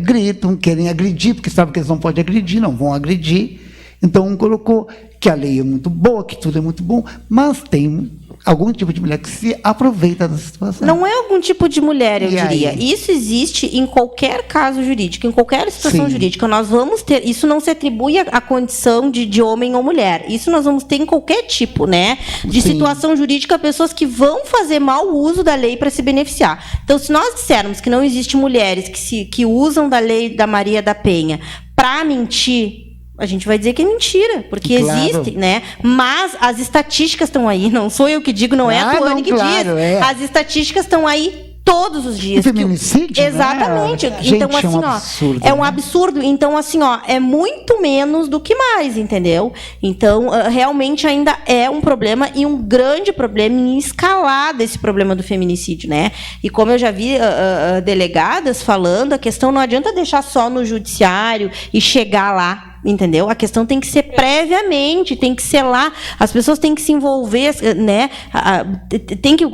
gritam, querem agredir, porque sabem que eles não podem agredir, não vão agredir. Então, colocou que a lei é muito boa, que tudo é muito bom, mas tem algum tipo de mulher que se aproveita da situação. Não é algum tipo de mulher, eu diria. Aí? Isso existe em qualquer caso jurídico, em qualquer situação jurídica. Nós vamos ter... Isso não se atribui à condição de homem ou mulher. Isso nós vamos ter em qualquer tipo, né, de situação jurídica, pessoas que vão fazer mau uso da lei para se beneficiar. Então, se nós dissermos que não existe mulheres que usam da lei da Maria da Penha para mentir, a gente vai dizer que é mentira, porque existe, né? Mas as estatísticas estão aí, não sou eu que digo, não é a Tuane que diz. As estatísticas estão aí todos os dias. O feminicídio, exatamente. Né? Então, gente, assim, é um absurdo. É um absurdo. Então, assim, é muito menos do que mais, entendeu? Então, realmente ainda é um problema, e um grande problema em escalada esse problema do feminicídio, né? E como eu já vi delegadas falando, a questão não adianta deixar só no judiciário e chegar lá. Entendeu? A questão tem que ser previamente, tem que ser lá, as pessoas têm que se envolver, né? Tem que,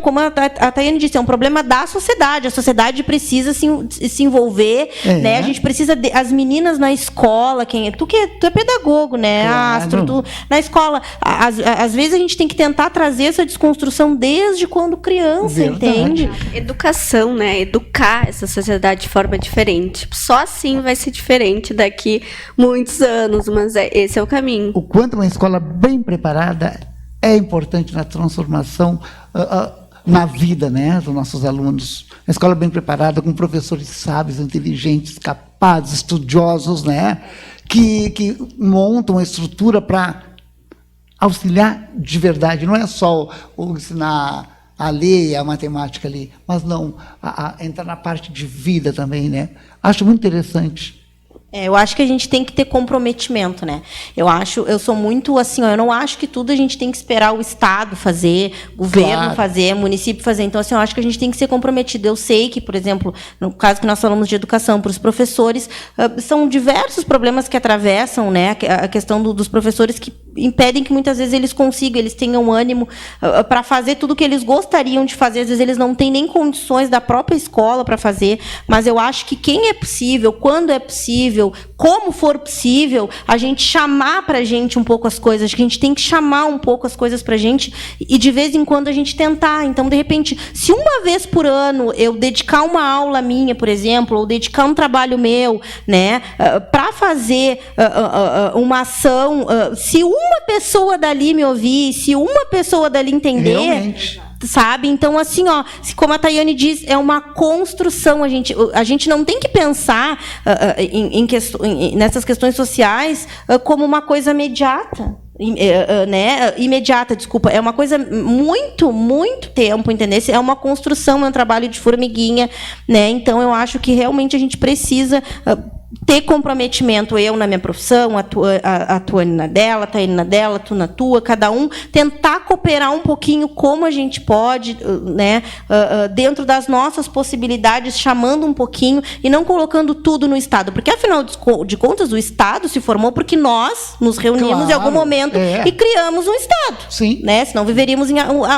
como a Tayane disse, é um problema da sociedade. A sociedade precisa se envolver, né? A gente precisa as meninas na escola, tu é pedagogo, né? Claro. Astro, na escola, às vezes a gente tem que tentar trazer essa desconstrução desde quando criança, entende? Educação, né? Educar essa sociedade de forma diferente. Só assim vai ser diferente daqui muitos anos, mas esse é o caminho. O quanto uma escola bem preparada é importante na transformação na vida, né, dos nossos alunos. Uma escola bem preparada, com professores sábios, inteligentes, capazes, estudiosos, né, que montam uma estrutura para auxiliar de verdade. Não é só ensinar a lei, a matemática ali, mas não, entrar na parte de vida também, né. Acho muito interessante. Eu acho que a gente tem que ter comprometimento, né? Eu sou muito assim, eu não acho que tudo a gente tem que esperar o Estado fazer, o governo fazer, o município fazer. Então, assim, eu acho que a gente tem que ser comprometido. Eu sei que, por exemplo, no caso que nós falamos de educação para os professores, são diversos problemas que atravessam, né? A questão dos professores que impedem que muitas vezes eles consigam, eles tenham ânimo para fazer tudo o que eles gostariam de fazer. Às vezes eles não têm nem condições da própria escola para fazer, mas eu acho que quem é possível, quando é possível, como for possível, a gente chamar para a gente um pouco as coisas, que a gente tem que chamar um pouco as coisas para a gente e de vez em quando a gente tentar. Então, de repente, se uma vez por ano eu dedicar uma aula minha, por exemplo, ou dedicar um trabalho meu, né, para fazer uma ação, se uma pessoa dali me ouvir, se uma pessoa dali entender... Realmente. Sabe? Então, assim, como a Tayane diz, é uma construção. A gente não tem que pensar nessas questões sociais como uma coisa imediata. Desculpa, é uma coisa muito, muito tempo, entendeu? É uma construção, é um trabalho de formiguinha, né? Então eu acho que realmente a gente precisa ter comprometimento, eu na minha profissão, a Tuane na dela, a Taine na dela, tu na tua, cada um tentar cooperar um pouquinho como a gente pode, né, dentro das nossas possibilidades, chamando um pouquinho e não colocando tudo no Estado, porque afinal de contas o Estado se formou porque nós nos reunimos em algum momento e criamos um Estado. Sim. Né? Senão viveríamos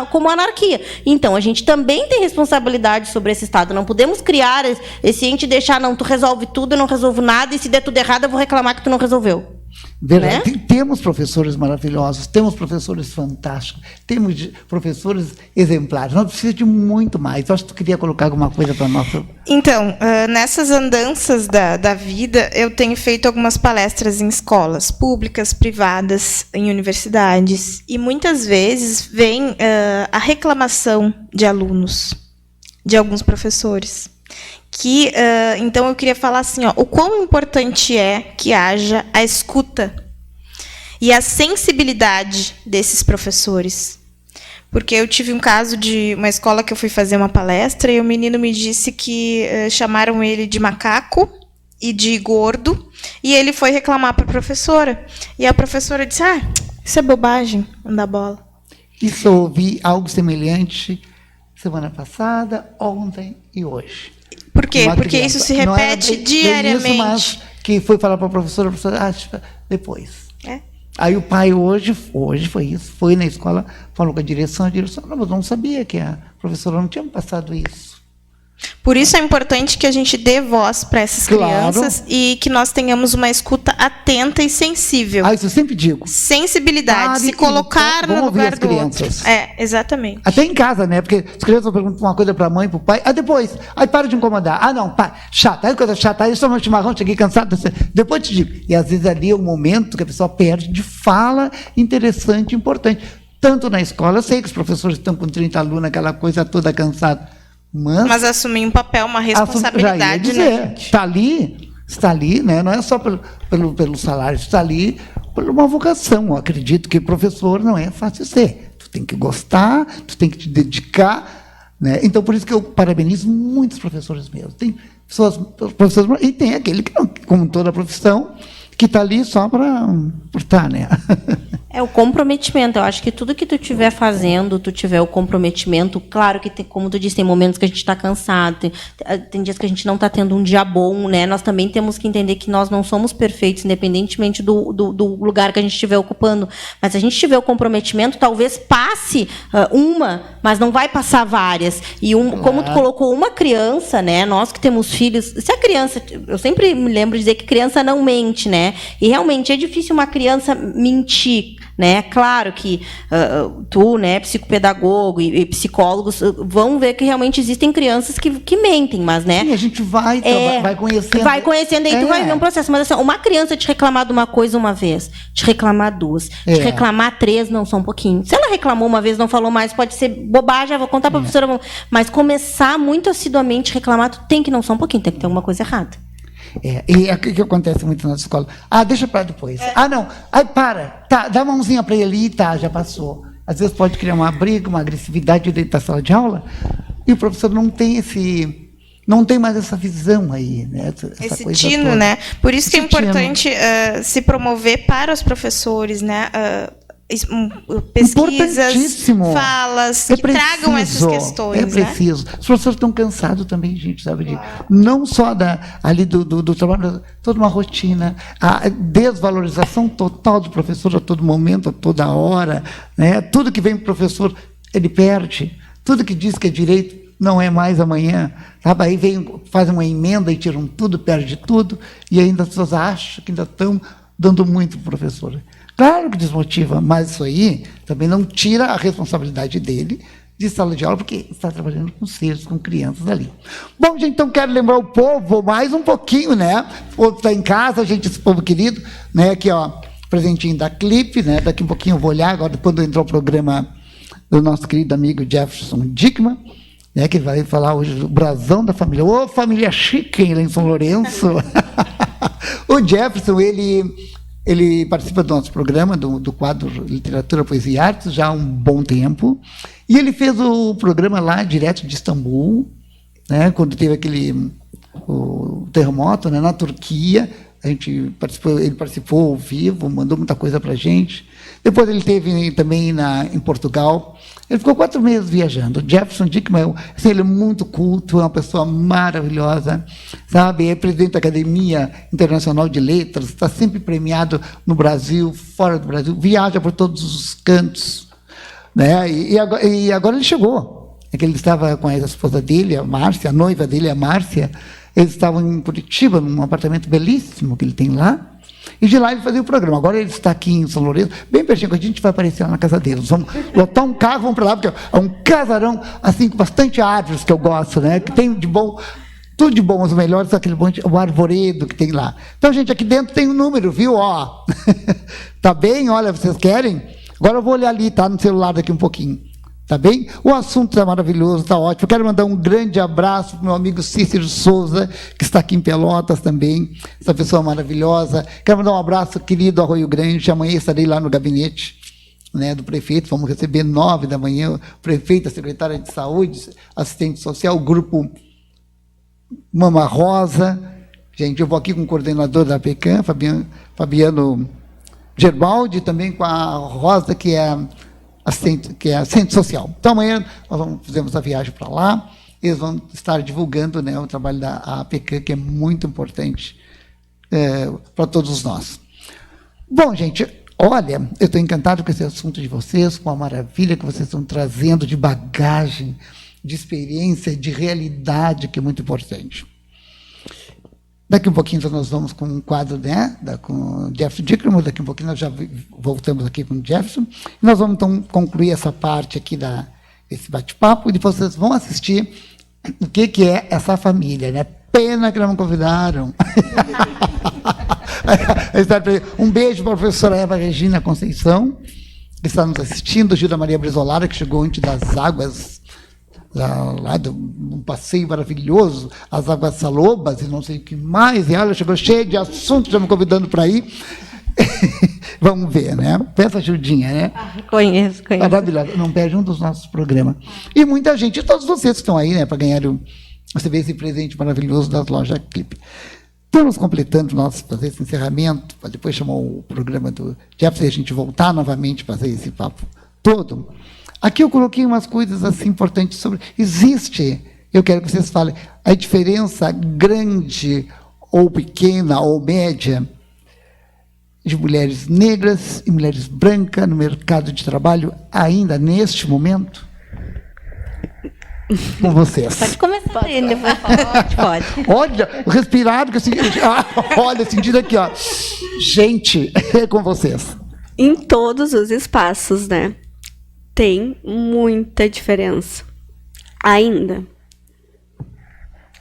como anarquia. Então a gente também tem responsabilidade sobre esse Estado. Não podemos criar esse ente e deixar, não, tu resolve tudo, eu não resolvo nada, e se der tudo errado, eu vou reclamar que tu não resolveu. Verdade. Né? Temos professores maravilhosos, temos professores fantásticos, temos professores exemplares. Nós precisamos de muito mais. Eu acho que tu queria colocar alguma coisa para nós. Então, nessas andanças da vida, eu tenho feito algumas palestras em escolas públicas, privadas, em universidades, e muitas vezes vem a reclamação de alunos, de alguns professores. Então eu queria falar assim, o quão importante é que haja a escuta e a sensibilidade desses professores. Porque eu tive um caso de uma escola que eu fui fazer uma palestra e o menino me disse que chamaram ele de macaco e de gordo, e ele foi reclamar para a professora. E a professora disse, isso é bobagem, não dá bola. Isso eu ouvi algo semelhante semana passada, ontem e hoje. Por quê? Porque isso se repete diariamente. Isso, mas que foi falar para a professora depois. Aí o pai hoje foi isso, foi na escola, falou com a direção não, mas não sabia que a professora não tinha passado isso. Por isso é importante que a gente dê voz para essas crianças e que nós tenhamos uma escuta atenta e sensível. Isso eu sempre digo. Sensibilidade, se colocar no lugar do outro. Exatamente. Até em casa, né? Porque as crianças perguntam uma coisa para a mãe, para o pai, depois, para de incomodar. Não, pá, chata, aí coisa chata, aí toma um chimarrão, cheguei cansado, depois te digo. E às vezes ali é um momento que a pessoa perde de fala interessante, importante. Tanto na escola, eu sei que os professores estão com 30 alunos, aquela coisa toda cansada. Mas assumir um papel, uma responsabilidade, né? Está ali, né? Não é só pelo salário, está ali por uma vocação. Eu acredito que professor não é fácil ser. Tu tem que gostar, tu tem que te dedicar, né? Então, por isso que eu parabenizo muitos professores meus. Tem professores, e tem aquele que, como toda profissão, que está ali só para estar, né? É o comprometimento. Eu acho que tudo que tu estiver fazendo, tu tiver o comprometimento, claro que, como tu disse, tem momentos que a gente está cansado, tem dias que a gente não está tendo um dia bom, né? Nós também temos que entender que nós não somos perfeitos, independentemente do lugar que a gente estiver ocupando. Mas se a gente tiver o comprometimento, talvez passe mas não vai passar várias. E como tu colocou uma criança, né? Nós que temos filhos, se a criança, eu sempre me lembro de dizer que criança não mente, né? E realmente é difícil uma criança mentir, né? Claro que tu, né, psicopedagogo e psicólogos vão ver que realmente existem crianças que mentem, mas, né? Sim, a gente vai conhecendo. Vai conhecendo, aí tu vai ver um processo. Mas assim, uma criança te reclamar de uma coisa uma vez, te reclamar duas, te reclamar 3, não, só um pouquinho. Se ela reclamou uma vez, não falou mais, pode ser bobagem, vou contar para a professora. Mas começar muito assiduamente a reclamar, tu tem que não só um pouquinho, tem que ter alguma coisa errada. E é o que acontece muito na escola. Deixa para depois. Não. Para. Tá, dá a mãozinha para ele e já passou. Às vezes pode criar uma briga, uma agressividade dentro da sala de aula, e o professor não tem mais essa visão aí, né? Esse tino, né? Por isso que é importante se promover para os professores, né? Pesquisas, falas, que tragam essas questões. É preciso. Né? Os professores estão cansados também, gente, sabe? Claro. Não só ali do trabalho, toda uma rotina, a desvalorização total do professor a todo momento, a toda hora, né? Tudo que vem para o professor, ele perde. Tudo que diz que é direito não é mais amanhã. Sabe? Aí fazem uma emenda e tiram tudo, perde tudo, e ainda as pessoas acham que ainda estão dando muito para o professor. Claro que desmotiva, mas isso aí também não tira a responsabilidade dele de sala de aula, porque está trabalhando com seres, com crianças ali. Bom, gente, então quero lembrar o povo mais um pouquinho, né? O povo está em casa, gente, esse povo querido, né? Aqui, presentinho da Clipe, né? Daqui um pouquinho eu vou olhar, agora quando entrar o programa do nosso querido amigo Jefferson Dickman, né? Que vai falar hoje do brasão da família. Ô, família chique, lá em São Lourenço. O Jefferson, ele participa do nosso programa, do quadro Literatura, Poesia e Artes, já há um bom tempo. E ele fez o programa lá, direto de Istambul, né, quando teve o terremoto, né, na Turquia. Ele participou ao vivo, mandou muita coisa para a gente. Depois ele esteve também em Portugal. Ele ficou 4 meses viajando. O Jefferson Dickman, assim, ele é muito culto, é uma pessoa maravilhosa, sabe? É presidente da Academia Internacional de Letras, está sempre premiado no Brasil, fora do Brasil, viaja por todos os cantos, né? E agora ele chegou. É que ele estava com a esposa dele, a Márcia, a noiva dele, a Márcia. Eles estavam em Curitiba, num apartamento belíssimo que ele tem lá, e de lá ele fazia o programa. Agora ele está aqui em São Lourenço, bem pertinho, a gente vai aparecer lá na casa dele. Vamos lotar um carro, vamos para lá, porque é um casarão, assim, com bastante árvores, que eu gosto, né? Que tem de bom, tudo de bom, os melhores, aquele monte, o arvoredo que tem lá. Então, gente, aqui dentro tem um número, viu? Ó, tá bem? Olha, vocês querem? Agora eu vou olhar ali, tá? No celular daqui um pouquinho. Tá bem? O assunto está maravilhoso, está ótimo. Eu quero mandar um grande abraço para o meu amigo Cícero Souza, que está aqui em Pelotas também, essa pessoa maravilhosa. Quero mandar um abraço, querido Arroio Grande. Amanhã estarei lá no gabinete, né, do prefeito. Vamos receber 9 da manhã, o prefeito, a secretária de saúde, assistente social, o grupo Mama Rosa. Gente, eu vou aqui com o coordenador da PECAM, Fabiano Gerbaldi, também com a Rosa, que é assistente social. Então, amanhã nós fizemos a viagem para lá, eles vão estar divulgando, né, o trabalho da APECAM, que é muito importante para todos nós. Bom, gente, olha, eu estou encantado com esse assunto de vocês, com a maravilha que vocês estão trazendo de bagagem, de experiência, de realidade, que é muito importante. Daqui um pouquinho nós vamos com um quadro, né, com o Jefferson Dickman, daqui um pouquinho nós já voltamos aqui com o Jefferson, e nós vamos então concluir essa parte aqui desse bate-papo, e depois vocês vão assistir o que é essa família, né? Pena que não me convidaram. Um beijo para a professora Eva Regina Conceição, que está nos assistindo, Gilda Maria Brizolara, que chegou antes das águas, lá de um passeio maravilhoso, as Águas Salobas e não sei o que mais, e ela chegou cheia de assuntos, já me convidando para ir. Vamos ver, né? Peça ajudinha, né? Conheço. Maravilhosa, não perde um dos nossos programas. E muita gente, e todos vocês que estão aí, né, para ganhar receber esse presente maravilhoso das lojas Clipe. Estamos completando fazer esse encerramento, para depois chamar o programa do Jefferson e a gente voltar novamente para fazer esse papo todo. Aqui eu coloquei umas coisas assim importantes sobre... Existe, eu quero que vocês falem, a diferença grande ou pequena ou média de mulheres negras e mulheres brancas no mercado de trabalho ainda neste momento? Com vocês. Pode começar. Pode. Olha, o respirado que eu senti... olha, sentido aqui, ó. Gente, é com vocês. Em todos os espaços, né? Tem muita diferença. Ainda.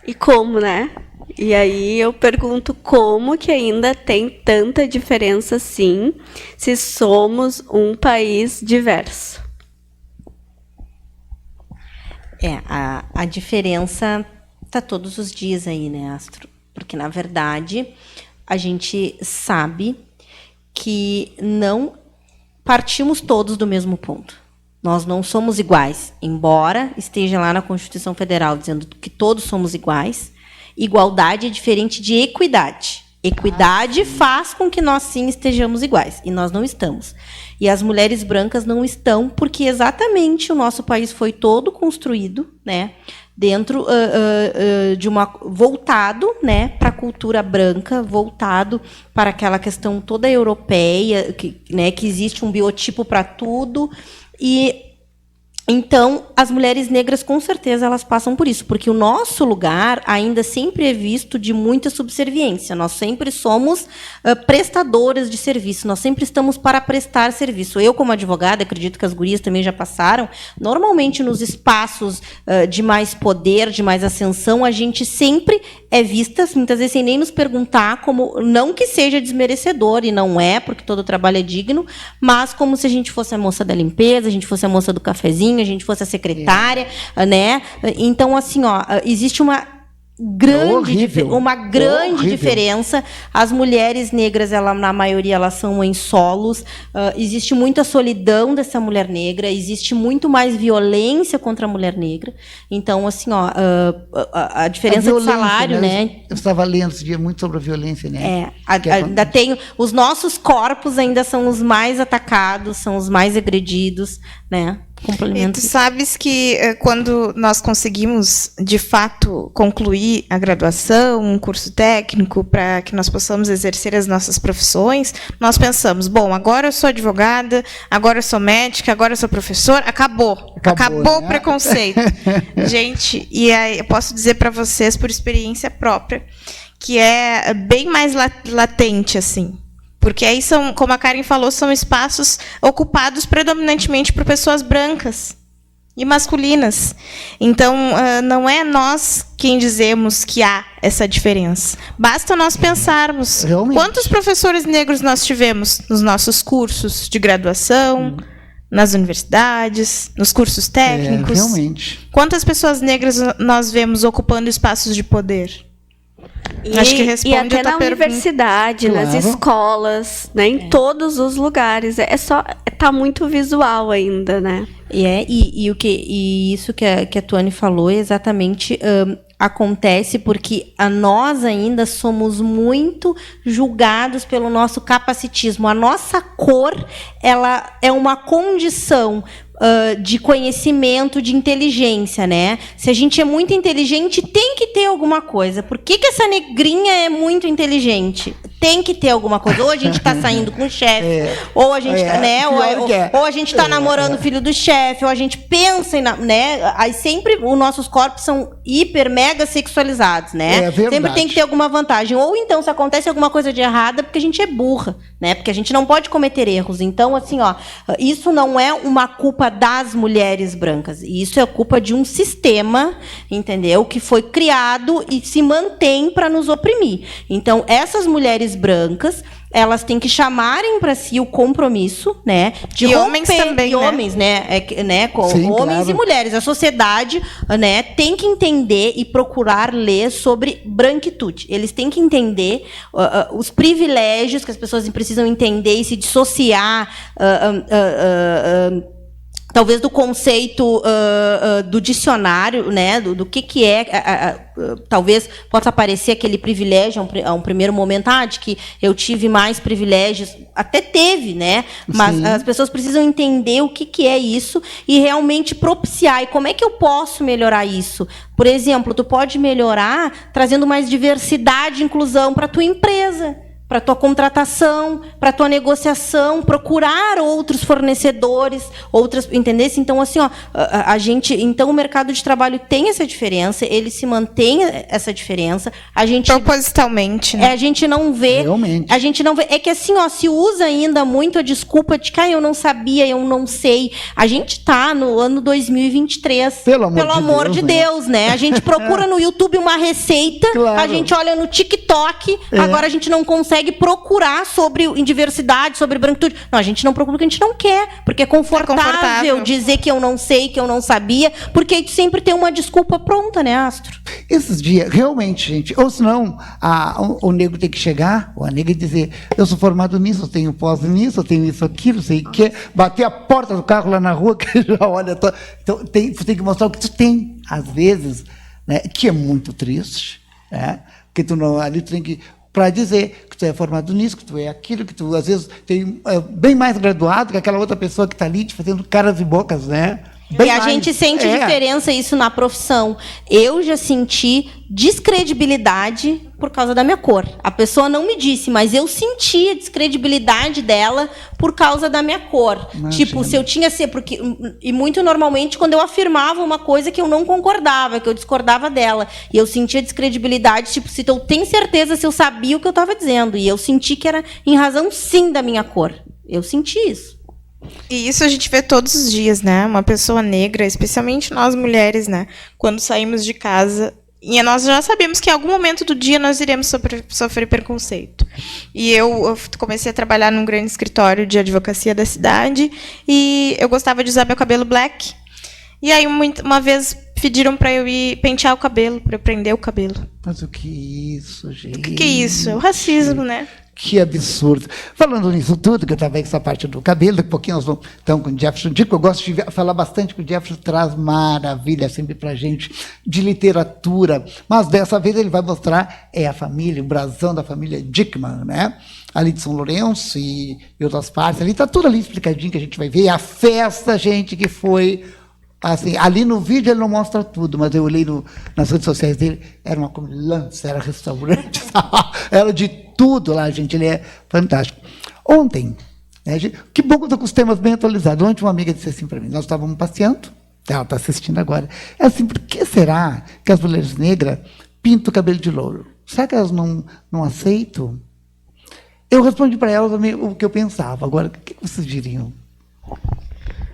E como, né? E aí eu pergunto como que ainda tem tanta diferença assim, se somos um país diverso. A diferença está todos os dias aí, né, Astro? Porque, na verdade, a gente sabe que não partimos todos do mesmo ponto. Nós não somos iguais, embora esteja lá na Constituição Federal dizendo que todos somos iguais. Igualdade é diferente de equidade. Equidade faz com que nós, sim, estejamos iguais, e nós não estamos. E as mulheres brancas não estão, porque exatamente o nosso país foi todo construído, né, dentro de voltado, né, para a cultura branca, voltado para aquela questão toda europeia, que existe um biotipo para tudo. E então, as mulheres negras, com certeza, elas passam por isso, porque o nosso lugar ainda sempre é visto de muita subserviência. Nós sempre somos prestadoras de serviço, nós sempre estamos para prestar serviço. Eu, como advogada, acredito que as gurias também já passaram, normalmente nos espaços de mais poder, de mais ascensão, a gente sempre é vista, muitas vezes sem nem nos perguntar, como, não que seja desmerecedor, e não é, porque todo trabalho é digno, mas como se a gente fosse a moça da limpeza, a gente fosse a moça do cafezinho, a gente fosse a secretária, né? Então, assim, existe uma uma grande diferença. As mulheres negras, na maioria, elas são mães solos. Existe muita solidão dessa mulher negra, existe muito mais violência contra a mulher negra. Então, assim, a diferença de salário, né? Eu estava lendo esse dia muito sobre a violência, né? Ainda tem os nossos corpos ainda são os mais atacados, são os mais agredidos, né? E tu sabes que quando nós conseguimos, de fato, concluir a graduação, um curso técnico, para que nós possamos exercer as nossas profissões, nós pensamos, bom, agora eu sou advogada, agora eu sou médica, agora eu sou professor, acabou né? O preconceito. Gente, e aí eu posso dizer para vocês, por experiência própria, que é bem mais latente, assim. Porque aí são, como a Karen falou, são espaços ocupados predominantemente por pessoas brancas e masculinas. Então, não é nós quem dizemos que há essa diferença. Basta nós pensarmos quantos professores negros nós tivemos nos nossos cursos de graduação, nas universidades, nos cursos técnicos. Realmente. Quantas pessoas negras nós vemos ocupando espaços de poder? Acho que responde e até na universidade, nas escolas, né, em todos os lugares. Tá muito visual ainda, né? E isso que a Tuane falou exatamente acontece porque nós ainda somos muito julgados pelo nosso capacitismo. A nossa cor, ela é uma condição de conhecimento, de inteligência, né? Se a gente é muito inteligente, tem que ter alguma coisa. Por que essa negrinha é muito inteligente? Tem que ter alguma coisa. Ou a gente está saindo com o chefe, ou a gente né? Ou a gente está namorando o filho do chefe, ou a gente pensa em, né? Aí sempre os nossos corpos são hiper, mega sexualizados, né? Sempre tem que ter alguma vantagem. Ou então, se acontece alguma coisa de errada, porque a gente é burra, né? Porque a gente não pode cometer erros. Então, assim, isso não é uma culpa das mulheres brancas. Isso é culpa de um sistema, entendeu? Que foi criado e se mantém para nos oprimir. Então, essas mulheres brancas, elas têm que chamarem para si o compromisso, né? De e romper, homens também, e homens, né? Com Sim, homens claro. E mulheres. A sociedade, né, tem que entender e procurar ler sobre branquitude. Eles têm que entender os privilégios que as pessoas precisam entender e se dissociar talvez do conceito do dicionário, né, do que é, talvez possa aparecer aquele privilégio a um primeiro momento, de que eu tive mais privilégios, até teve, né, mas Sim. As pessoas precisam entender o que é isso e realmente propiciar. E como é que eu posso melhorar isso? Por exemplo, tu pode melhorar trazendo mais diversidade e inclusão para a tua empresa, para a tua contratação, para a tua negociação, procurar outros fornecedores, entendesse? Então, assim, então o mercado de trabalho tem essa diferença, ele se mantém essa diferença. A gente propositalmente, né? A gente não vê. Realmente. A gente não vê. É que assim, se usa ainda muito a desculpa de que eu não sabia, eu não sei. A gente está no ano 2023. Pelo amor de Deus, né? A gente procura no YouTube uma receita, claro. A gente olha no TikTok, agora a gente não consegue procurar sobre diversidade, sobre branquitude. Não, a gente não procura porque a gente não quer, porque é confortável dizer que eu não sei, que eu não sabia, porque aí tu sempre tem uma desculpa pronta, né, Astro? Esses dias, realmente, gente, ou senão o negro tem que chegar, ou a negra, e dizer, eu sou formado nisso, eu tenho pós nisso, eu tenho isso aqui, não sei o quê, bater a porta do carro lá na rua, que já olha. Então, tu tem que mostrar o que tu tem, às vezes, né, que é muito triste, né? Porque ali tu tem que, para dizer que tu é formado nisso, que tu é aquilo, que tu, às vezes, tem bem mais graduado que aquela outra pessoa que está ali te fazendo caras e bocas, né? Bem e a mais. gente sente diferença isso na profissão. Eu já senti descredibilidade por causa da minha cor. A pessoa não me disse, mas eu senti a descredibilidade dela por causa da minha cor. Imagina. Tipo, se eu tinha e muito normalmente quando eu afirmava uma coisa que eu não concordava, que eu discordava dela, e eu sentia descredibilidade, tipo, se eu tenho certeza se eu sabia o que eu estava dizendo, e eu senti que era em razão sim da minha cor. Eu senti isso. E isso a gente vê todos os dias, né? Uma pessoa negra, especialmente nós mulheres, né? Quando saímos de casa, e nós já sabemos que em algum momento do dia nós iremos sofrer preconceito. E eu comecei a trabalhar num grande escritório de advocacia da cidade, e eu gostava de usar meu cabelo black. E aí, uma vez, pediram para eu ir pentear o cabelo, para eu prender o cabelo. Mas o que é isso, gente? O que é isso? É o racismo, né? Que absurdo. Falando nisso tudo, que eu estava com essa parte do cabelo, daqui a pouquinho nós vamos então, com o Jefferson Dico. Eu gosto de falar bastante, que o Jefferson traz maravilha sempre para a gente de literatura, mas dessa vez ele vai mostrar a família, o brasão da família Dickmann, né? Ali de São Lourenço e outras partes. Ali está tudo ali explicadinho que a gente vai ver. A festa, gente, que foi... Assim, ali no vídeo ele não mostra tudo, mas eu olhei nas redes sociais dele, era uma comilança, era restaurante, era de tudo lá, gente, ele é fantástico. Ontem, né, que bom que eu estou com os temas bem atualizados. Ontem uma amiga disse assim para mim, nós estávamos passeando, ela está assistindo agora, é assim, por que será que as mulheres negras pintam o cabelo de louro? Será que elas não aceitam? Eu respondi para elas o que eu pensava. Agora, o que vocês diriam?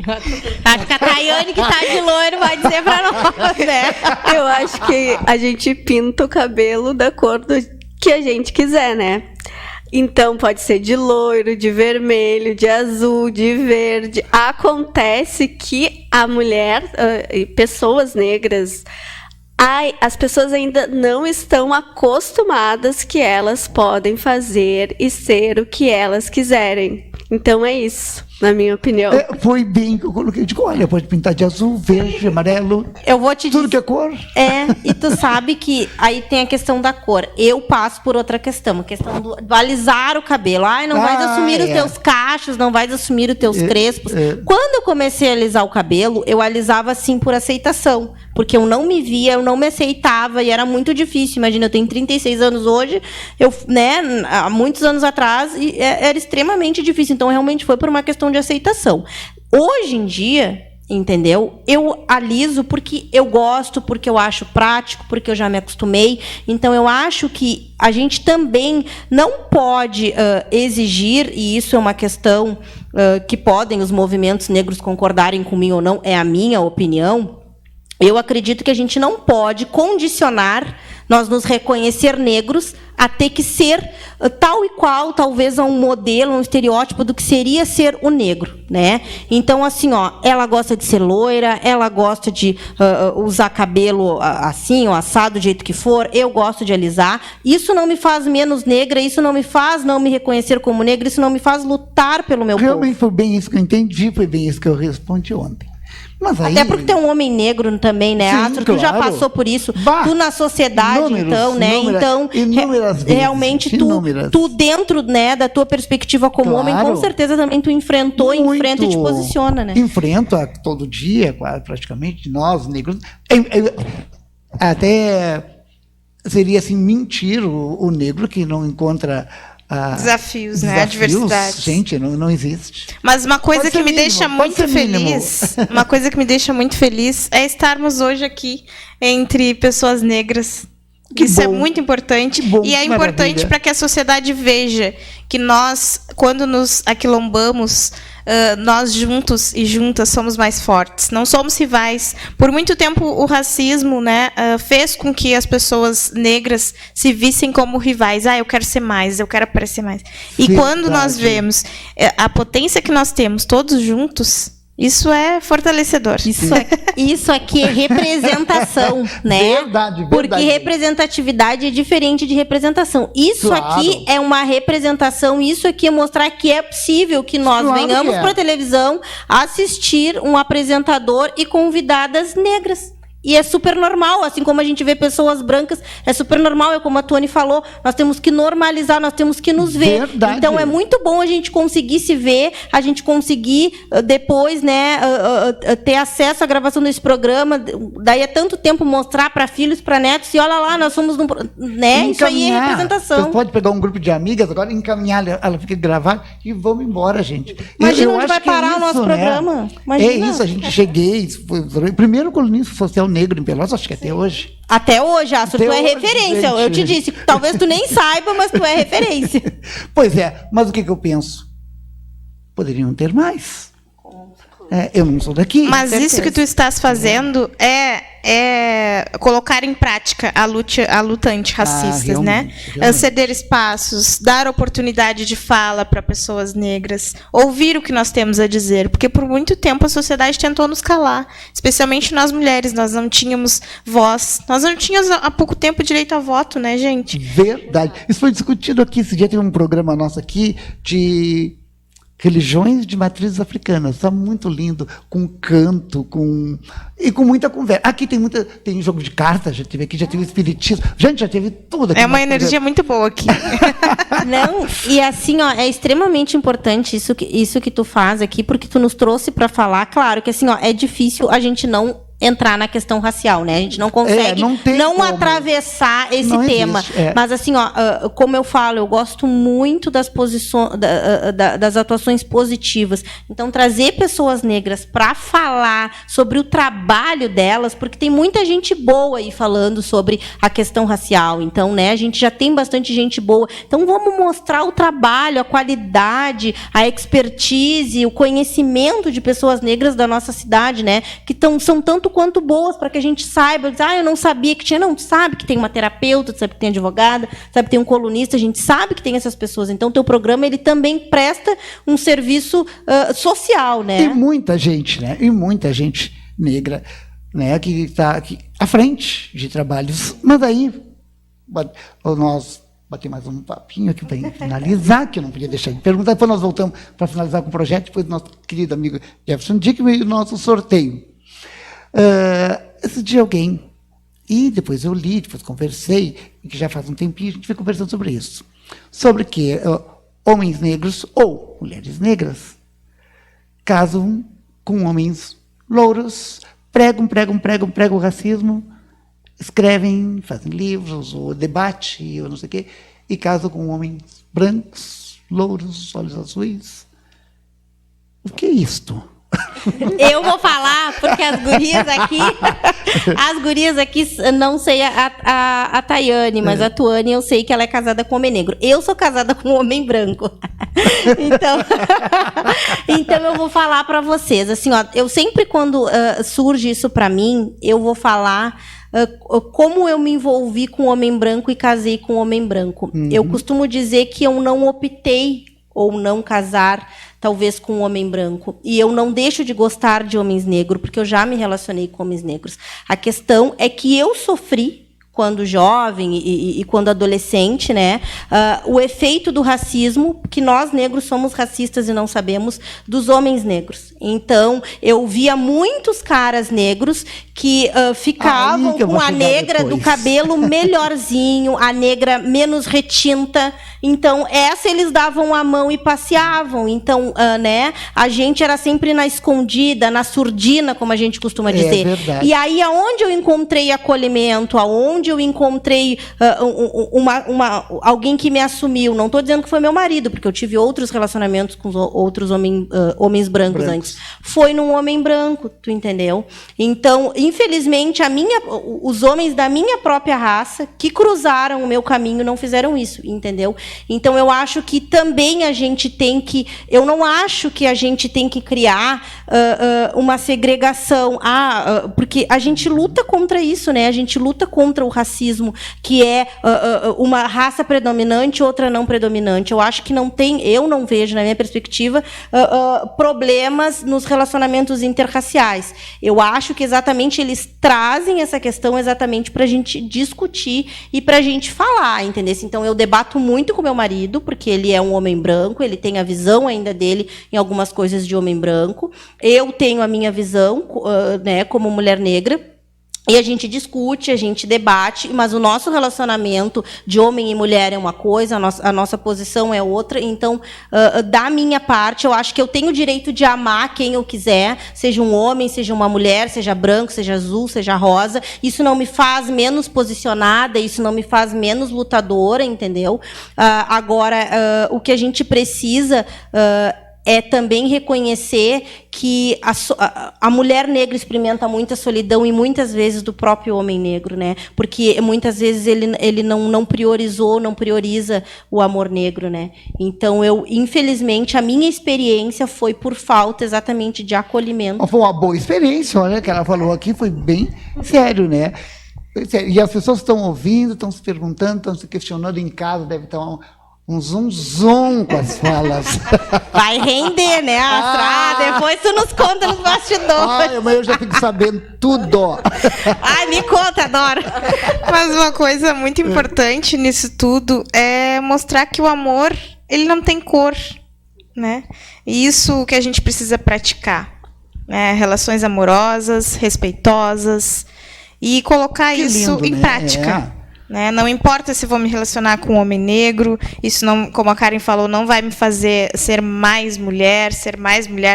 Acho que a Tayane, que tá de loiro, vai dizer pra nós, né? Eu acho que a gente pinta o cabelo da cor que a gente quiser, né? Então, pode ser de loiro, de vermelho, de azul, de verde. Acontece que a mulher, pessoas negras, as pessoas ainda não estão acostumadas que elas podem fazer e ser o que elas quiserem. Então, é isso, na minha opinião. Foi bem que eu coloquei. Eu digo, olha, pode pintar de azul, verde, amarelo. Eu vou te dizer. Tudo que é cor. E tu sabe que aí tem a questão da cor. Eu passo por outra questão, a questão do alisar o cabelo. Ai, não vais assumir os teus cachos, não vais assumir os teus crespos. Quando eu comecei a alisar o cabelo, eu alisava assim por aceitação. Porque eu não me via, eu não me aceitava e era muito difícil. Imagina, eu tenho 36 anos hoje, há muitos anos atrás, e era extremamente difícil. Então, realmente foi por uma questão de aceitação. Hoje em dia, entendeu? Eu aliso porque eu gosto, porque eu acho prático, porque eu já me acostumei. Então, eu acho que a gente também não pode exigir, e isso é uma questão que podem os movimentos negros concordarem comigo ou não, é a minha opinião. Eu acredito que a gente não pode condicionar nós nos reconhecer negros a ter que ser tal e qual, talvez, a um modelo, um estereótipo do que seria ser o negro, né? Então, assim, ela gosta de ser loira, ela gosta de usar cabelo assim, ou assado, do jeito que for, eu gosto de alisar. Isso não me faz menos negra, isso não me faz não me reconhecer como negra, isso não me faz lutar pelo meu povo. Realmente foi bem isso que eu entendi, foi bem isso que eu respondi ontem. Mas aí, até porque tem um homem negro também, né, Astro? Tu já passou por isso. Tu na sociedade, então, né? Então, realmente, tu dentro, né, da tua perspectiva como homem, com certeza também tu enfrentou, enfrenta e te posiciona, né? Enfrenta todo dia, praticamente, nós, negros. Até seria assim, mentir o negro que não encontra... desafios, né? Adversidades. Gente, não existe. Mas uma coisa que me deixa muito feliz, uma coisa que me deixa muito feliz é estarmos hoje aqui entre pessoas negras. Isso é muito importante e é importante para que a sociedade veja que nós, quando nos aquilombamos, nós juntos e juntas somos mais fortes. Não somos rivais. Por muito tempo o racismo, né, fez com que as pessoas negras se vissem como rivais. Eu quero ser mais, eu quero aparecer mais. E quando nós vemos a potência que nós temos todos juntos, isso é fortalecedor. Isso aqui é representação, né? Verdade. Porque representatividade é diferente de representação. Isso aqui é uma representação, isso aqui é mostrar que é possível que nós venhamos para a televisão assistir um apresentador e convidadas negras. E é super normal, assim como a gente vê pessoas brancas, é super normal, é como a Tony falou, nós temos que normalizar, nós temos que nos ver. Verdade. Então, é muito bom a gente conseguir se ver, a gente conseguir depois, né, ter acesso à gravação desse programa, daí é tanto tempo mostrar para filhos, para netos, e olha lá, nós somos, né, isso aí é representação. Você pode pegar um grupo de amigas agora, encaminhar, ela fica gravar e vamos embora, gente. Imagina onde vai parar o nosso programa. Imagina. É isso, a gente cheguei, foi o primeiro colunista social negro em Pelotas, acho que até hoje. Até hoje, Astro, tu é referência. Gente. Eu te disse, talvez tu nem saiba, mas tu é referência. Pois é, mas o que eu penso? Poderiam ter mais. Eu não sou daqui. Mas isso que tu estás fazendo é colocar em prática a luta antirracistas, né? Ceder espaços, dar oportunidade de fala para pessoas negras, ouvir o que nós temos a dizer, porque por muito tempo a sociedade tentou nos calar, especialmente nós mulheres, nós não tínhamos voz, nós não tínhamos há pouco tempo direito a voto, né, gente? Verdade. Isso foi discutido aqui, esse dia teve um programa nosso aqui de religiões de matrizes africanas. Está muito lindo, com canto, e com muita conversa. Aqui tem jogo de cartas, já teve espiritismo. Gente, já teve tudo aqui. É uma energia muito boa aqui. Não, e assim, ó, é extremamente importante isso que tu faz aqui, porque tu nos trouxe para falar. Claro que assim, ó, é difícil a gente não entrar na questão racial, né? A gente não consegue não atravessar esse tema. Mas assim, ó, como eu falo, eu gosto muito das posições, das atuações positivas. Então, trazer pessoas negras para falar sobre o trabalho delas, porque tem muita gente boa aí falando sobre a questão racial. Então, né, a gente já tem bastante gente boa. Então, vamos mostrar o trabalho, a qualidade, a expertise, o conhecimento de pessoas negras da nossa cidade, né? Que são tanto quanto boas, para que a gente saiba, eu não sabia que tinha, não, sabe que tem uma terapeuta, sabe que tem advogada, sabe que tem um colunista, a gente sabe que tem essas pessoas. Então, o teu programa, ele também presta um serviço social, né? E muita gente, né? E muita gente negra, né? Que está aqui à frente de trabalhos. Mas aí, nós bater mais um papinho aqui para finalizar, que eu não podia deixar de perguntar. Depois nós voltamos para finalizar com o projeto, depois do nosso querido amigo Jefferson Dickman e o nosso sorteio. Esse dia alguém, e depois eu li, depois conversei, e que já faz um tempinho a gente foi conversando sobre isso. Sobre que homens negros ou mulheres negras casam com homens louros, pregam o racismo, escrevem, fazem livros, ou debate, ou não sei o quê, e casam com homens brancos, louros, olhos azuis. O que é isto? Eu vou falar, porque as gurias aqui, não sei a Tayane, mas a Tuane eu sei que ela é casada com homem negro. Eu sou casada com homem branco. Então eu vou falar para vocês, assim, ó, eu sempre quando surge isso para mim, eu vou falar como eu me envolvi com homem branco e casei com homem branco. Eu costumo dizer que eu não optei ou não casar, talvez, com um homem branco. E eu não deixo de gostar de homens negros, porque eu já me relacionei com homens negros. A questão é que eu sofri, quando jovem e quando adolescente, né, o efeito do racismo, que nós negros somos racistas e não sabemos, dos homens negros. Então, eu via muitos caras negros que ficavam com a negra do cabelo melhorzinho, a negra menos retinta. Então, essa eles davam a mão e passeavam. Então, né, a gente era sempre na escondida, na surdina, como a gente costuma dizer. Verdade. E aí, aonde eu encontrei acolhimento, aonde eu encontrei alguém que me assumiu, não estou dizendo que foi meu marido, porque eu tive outros relacionamentos com outros homens brancos antes. Foi num homem branco, tu entendeu? Então, infelizmente, os homens da minha própria raça que cruzaram o meu caminho não fizeram isso, entendeu? Então, eu acho que também a gente tem que... Eu não acho que a gente tem que criar uma segregação, porque a gente luta contra isso, né? A gente luta contra o racismo, que é uma raça predominante, outra não predominante. Eu acho que eu não vejo, na minha perspectiva, problemas nos relacionamentos interraciais. Eu acho que exatamente eles trazem essa questão exatamente para a gente discutir e para a gente falar, entendeu? Então, eu debato muito com meu marido, porque ele é um homem branco, ele tem a visão ainda dele em algumas coisas de homem branco. Eu tenho a minha visão, né, como mulher negra. E a gente discute, a gente debate, mas o nosso relacionamento de homem e mulher é uma coisa, a nossa posição é outra. Então, da minha parte, eu acho que eu tenho o direito de amar quem eu quiser, seja um homem, seja uma mulher, seja branco, seja azul, seja rosa. Isso não me faz menos posicionada, isso não me faz menos lutadora, entendeu? Agora, o que a gente precisa é também reconhecer que a mulher negra experimenta muita solidão e muitas vezes do próprio homem negro, né? Porque muitas vezes ele não priorizou, não prioriza o amor negro, né? Então, infelizmente, a minha experiência foi por falta exatamente de acolhimento. Foi uma boa experiência, olha, que ela falou aqui, foi bem sério, né? E as pessoas estão ouvindo, estão se perguntando, estão se questionando em casa, deve estar um zum com as falas. Vai render, né, Astra? Depois tu nos conta nos bastidores. Mas eu já fico sabendo tudo. Ai, me conta, adoro. Mas uma coisa muito importante nisso tudo é mostrar que o amor, ele não tem cor, né? E isso que a gente precisa praticar, né? Relações amorosas, respeitosas, e colocar isso em prática. Né? Não importa se vou me relacionar com um homem negro, isso não, como a Karen falou, não vai me fazer ser mais mulher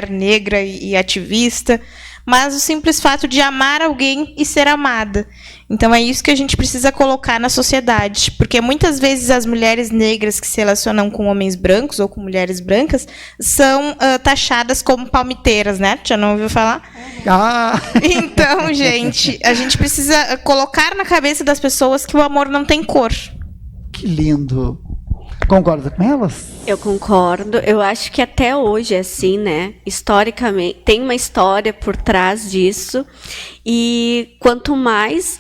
negra e ativista, mas o simples fato de amar alguém e ser amada. Então é isso que a gente precisa colocar na sociedade, porque muitas vezes as mulheres negras que se relacionam com homens brancos ou com mulheres brancas são taxadas como palmiteiras, né? Já não ouviu falar? Então, gente, a gente precisa colocar na cabeça das pessoas que o amor não tem cor. Que lindo. Concorda com elas? Eu concordo. Eu acho que até hoje é assim, né? Historicamente, tem uma história por trás disso. E quanto mais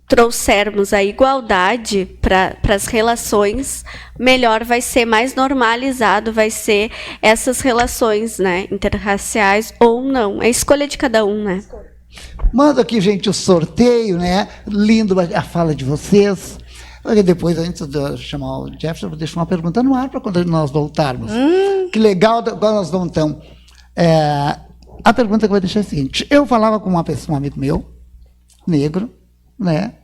trouxermos a igualdade para as relações, melhor vai ser, mais normalizado vai ser essas relações, né, interraciais ou não. É escolha de cada um, né? Manda aqui, gente, o sorteio, né? Lindo a fala de vocês. Depois, antes de chamar o Jefferson, eu vou deixar uma pergunta no ar para quando nós voltarmos. Que legal, quando nós voltamos. A pergunta que eu vou deixar é a seguinte. Eu falava com um amigo meu, negro, né?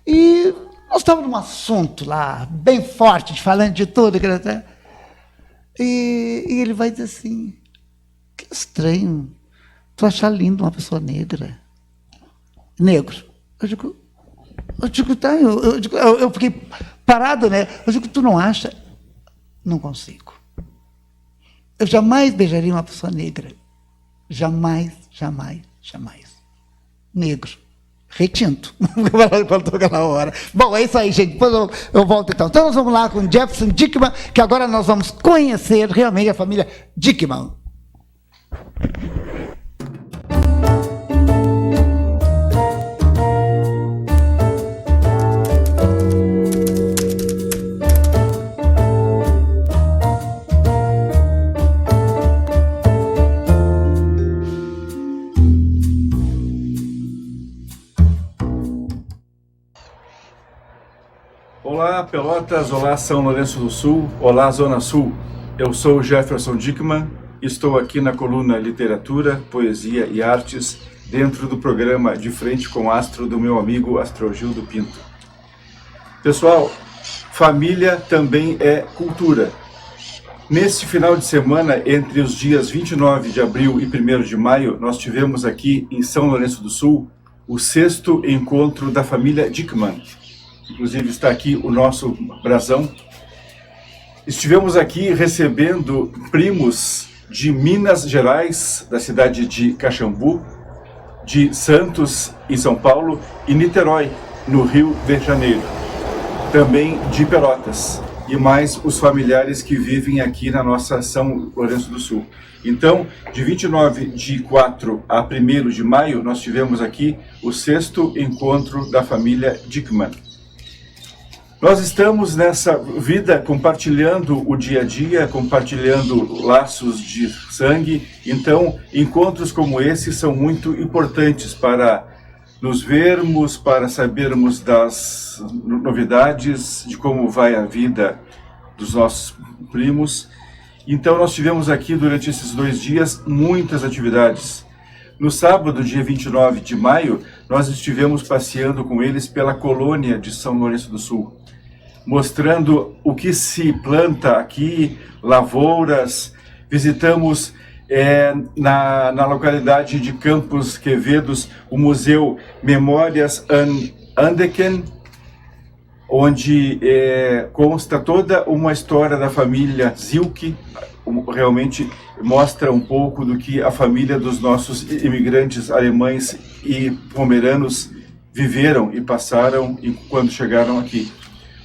E nós estávamos num assunto lá, bem forte, falando de tudo. E ele vai dizer assim, que estranho, tu achar lindo uma pessoa negra. Negro. Eu digo, tá, eu fiquei parado, né? Eu digo, tu não acha? Não consigo. Eu jamais beijaria uma pessoa negra. Jamais, jamais, jamais. Negro. Retinto. Faltou aquela hora. Bom, é isso aí, gente. Depois eu volto então. Então nós vamos lá com Jefferson Dickman, que agora nós vamos conhecer realmente a família Dickman. Olá, Pelotas, olá, São Lourenço do Sul, olá, Zona Sul. Eu sou o Jefferson Dickman, estou aqui na coluna Literatura, Poesia e Artes, dentro do programa De Frente com Astro do meu amigo Astrogildo Pinto. Pessoal, família também é cultura. Neste final de semana, entre os dias 29 de abril e 1º de maio, nós tivemos aqui em São Lourenço do Sul o 6º encontro da família Dickman. Inclusive está aqui o nosso brasão. Estivemos aqui recebendo primos de Minas Gerais, da cidade de Caxambu, de Santos, em São Paulo, e Niterói, no Rio de Janeiro. Também de Pelotas. E mais os familiares que vivem aqui na nossa São Lourenço do Sul. Então, de 29 de 4 a 1º de maio, nós tivemos aqui o 6º encontro da família Dickman. Nós estamos nessa vida compartilhando o dia a dia, compartilhando laços de sangue. Então, encontros como esse são muito importantes para nos vermos, para sabermos das novidades, de como vai a vida dos nossos primos. Então, nós tivemos aqui, durante esses 2 dias, muitas atividades. No sábado, dia 29 de maio, nós estivemos passeando com eles pela colônia de São Lourenço do Sul, mostrando o que se planta aqui, lavouras. Visitamos na localidade de Campos Quevedos o Museu Memórias Andeken, onde consta toda uma história da família Zilke, realmente mostra um pouco do que a família dos nossos imigrantes alemães e pomeranos viveram e passaram quando chegaram aqui.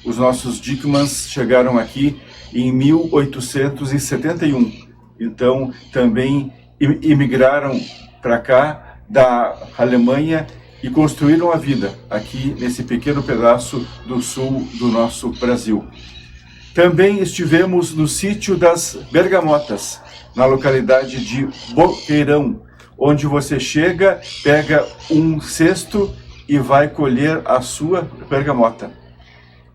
Os nossos Dickmanns chegaram aqui em 1871, então também imigraram para cá da Alemanha e construíram a vida aqui nesse pequeno pedaço do sul do nosso Brasil. Também estivemos no sítio das Bergamotas, na localidade de Boqueirão, onde você chega, pega um cesto e vai colher a sua bergamota.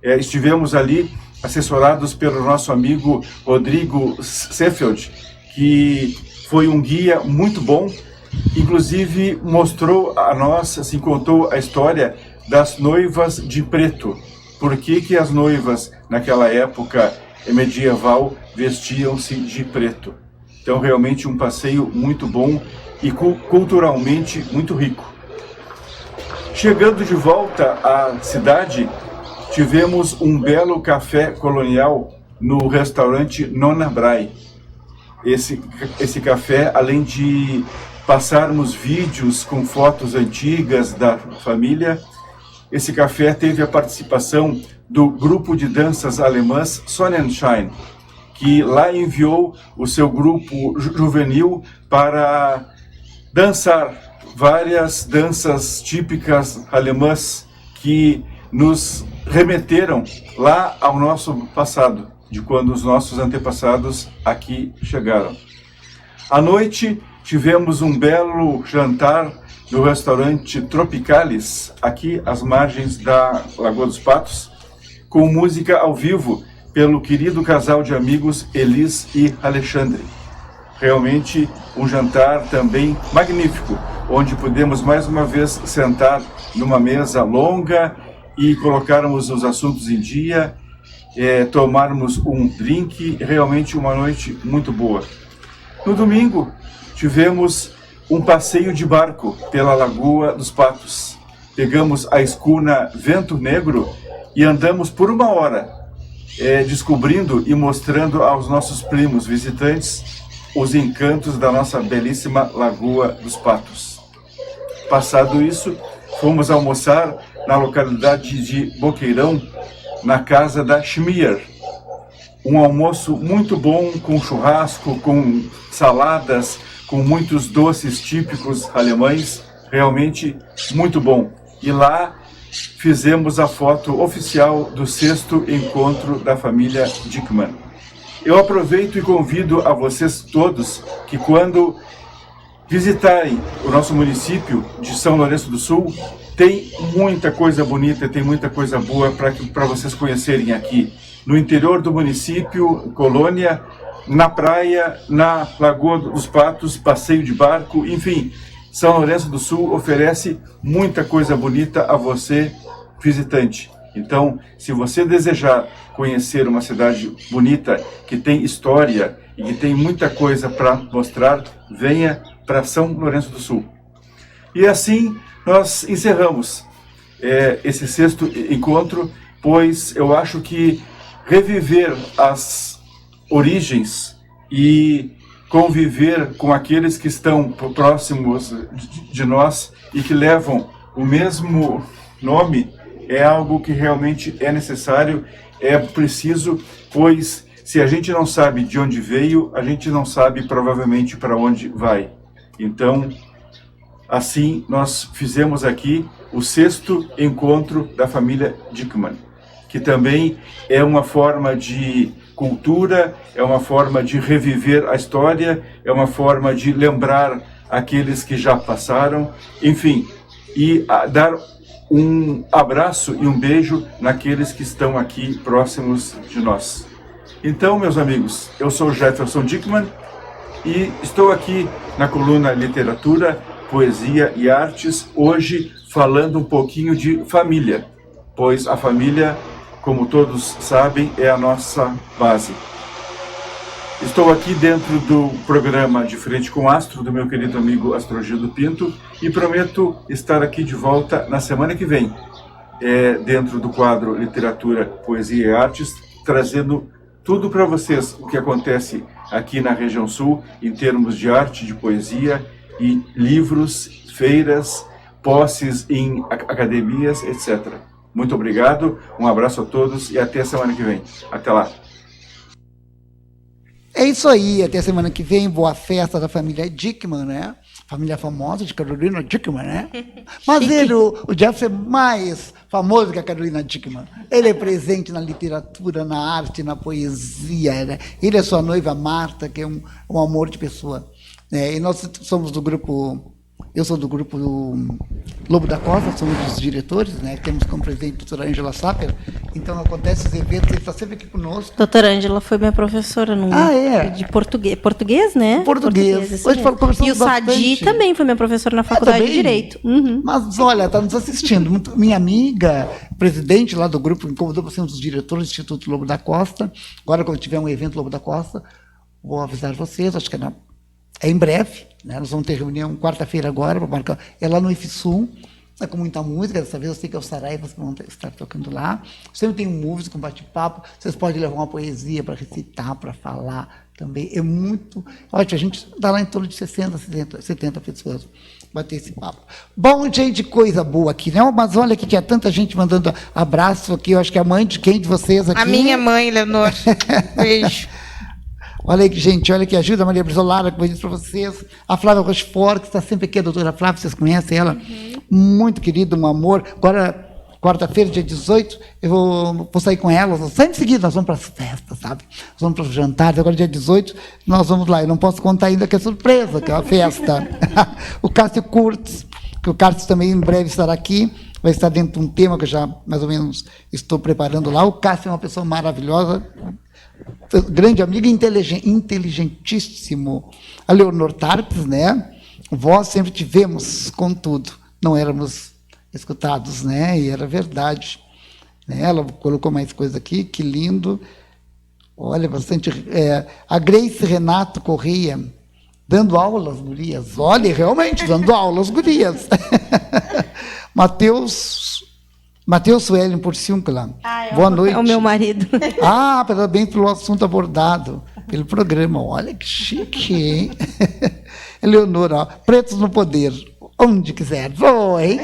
Estivemos ali assessorados pelo nosso amigo Rodrigo Seefeld, que foi um guia muito bom, inclusive mostrou a nós, assim, contou a história das noivas de preto. Por que as noivas, naquela época medieval, vestiam-se de preto? Então, realmente um passeio muito bom e culturalmente muito rico. Chegando de volta à cidade, tivemos um belo café colonial no restaurante Nona Brai. Esse café, além de passarmos vídeos com fotos antigas da família, esse café teve a participação do grupo de danças alemãs Sonnenschein, que lá enviou o seu grupo juvenil para dançar várias danças típicas alemãs que nos remeteram lá ao nosso passado, de quando os nossos antepassados aqui chegaram. À noite, tivemos um belo jantar no restaurante Tropicalis, aqui às margens da Lagoa dos Patos, com música ao vivo pelo querido casal de amigos Elis e Alexandre. Realmente um jantar também magnífico, onde pudemos mais uma vez sentar numa mesa longa e colocarmos os assuntos em dia, tomarmos um drink, realmente uma noite muito boa. No domingo, tivemos um passeio de barco pela Lagoa dos Patos. Pegamos a escuna Vento Negro e andamos por 1 hora, descobrindo e mostrando aos nossos primos visitantes os encantos da nossa belíssima Lagoa dos Patos. Passado isso, fomos almoçar na localidade de Boqueirão, na casa da Schmier. Um almoço muito bom, com churrasco, com saladas, com muitos doces típicos alemães, realmente muito bom. E lá fizemos a foto oficial do 6º encontro da família Dickmann. Eu aproveito e convido a vocês todos que, quando visitarem o nosso município de São Lourenço do Sul, tem muita coisa bonita, tem muita coisa boa para vocês conhecerem aqui. No interior do município, colônia, na praia, na Lagoa dos Patos, passeio de barco, enfim, São Lourenço do Sul oferece muita coisa bonita a você, visitante. Então, se você desejar conhecer uma cidade bonita, que tem história e que tem muita coisa para mostrar, venha para São Lourenço do Sul. E assim nós encerramos esse 6º encontro, pois eu acho que reviver as origens e conviver com aqueles que estão próximos de nós e que levam o mesmo nome é algo que realmente é necessário, é preciso, pois se a gente não sabe de onde veio, a gente não sabe provavelmente para onde vai. Então, assim, nós fizemos aqui o 6º encontro da família Dickmann, que também é uma forma de cultura, é uma forma de reviver a história, é uma forma de lembrar aqueles que já passaram, enfim, e dar um abraço e um beijo naqueles que estão aqui próximos de nós. Então, meus amigos, eu sou Jefferson Dickmann e estou aqui na coluna Literatura, Poesia e Artes, hoje falando um pouquinho de família, pois a família, como todos sabem, é a nossa base. Estou aqui dentro do programa De Frente com o Astro, do meu querido amigo Astrogildo Pinto, e prometo estar aqui de volta na semana que vem, dentro do quadro Literatura, Poesia e Artes, trazendo tudo para vocês o que acontece aqui na região sul, em termos de arte, de poesia e livros, feiras, posses em academias, etc. Muito obrigado, um abraço a todos e até a semana que vem. Até lá. É isso aí, até semana que vem, boa festa da família Dickmann, né? Família famosa de Carolina Dickmann, né? Mas ele, o Jeff é mais famoso que a Carolina Dickmann. Ele é presente na literatura, na arte, na poesia, né? Ele é sua noiva Marta, que é um amor de pessoa. E nós somos do grupo... Eu sou do grupo do Lobo da Costa, somos os diretores, né? Temos como presidente a doutora Ângela Sapper. Então, acontece os eventos, ele está sempre aqui conosco. Doutora Ângela foi minha professora de português, né? Português. Hoje e o Sadi também foi minha professora na Faculdade de Direito. Uhum. Mas, olha, está nos assistindo. Minha amiga, presidente lá do grupo, me convidou para sermos os diretores do Instituto Lobo da Costa. Agora, quando tiver um evento Lobo da Costa, vou avisar vocês, acho que é em breve, né? Nós vamos ter reunião quarta-feira agora, para marcar. É lá no IFSUL, com muita música. Dessa vez eu sei que é o Saraivas que vão estar tocando lá. Sempre tem música, um bate-papo. Vocês podem levar uma poesia para recitar, para falar também. É muito. Ótimo, a gente dá lá em torno de 60, 70 pessoas bater esse papo. Bom, gente, coisa boa aqui, né? Mas olha que tinha tanta gente mandando abraço aqui. Eu acho que a mãe de quem de vocês aqui? A minha mãe, Leonor. Beijo. Olha aí, gente, olha que ajuda a Maria Brizolara, como eu disse para vocês. A Flávia Rochefort, que está sempre aqui, a doutora Flávia, vocês conhecem ela? Muito querida, um amor. Agora, quarta-feira, dia 18, eu vou sair com ela. Sempre em seguida, nós vamos para as festas, sabe? Nós vamos para os jantares. Agora, dia 18, nós vamos lá. Eu não posso contar ainda que é surpresa, que é uma festa. O Cássio Kurtz, que o Cássio também em breve estará aqui. Vai estar dentro de um tema que eu já, mais ou menos, estou preparando lá. O Cássio é uma pessoa maravilhosa, grande amigo, inteligentíssimo. A Leonor Tarpes, né? Vós sempre tivemos com tudo, não éramos escutados, né? E era verdade. Né? Ela colocou mais coisa aqui, que lindo. Olha, bastante. A Grace Renato Correia, dando aula às gurias. Olha, realmente, dando aula às gurias. Matheus Suelen Porciúncula. Boa noite. É o meu marido. Parabéns pelo assunto abordado, pelo programa. Olha que chique, hein? Eleonora, pretos no poder, onde quiser. Oi!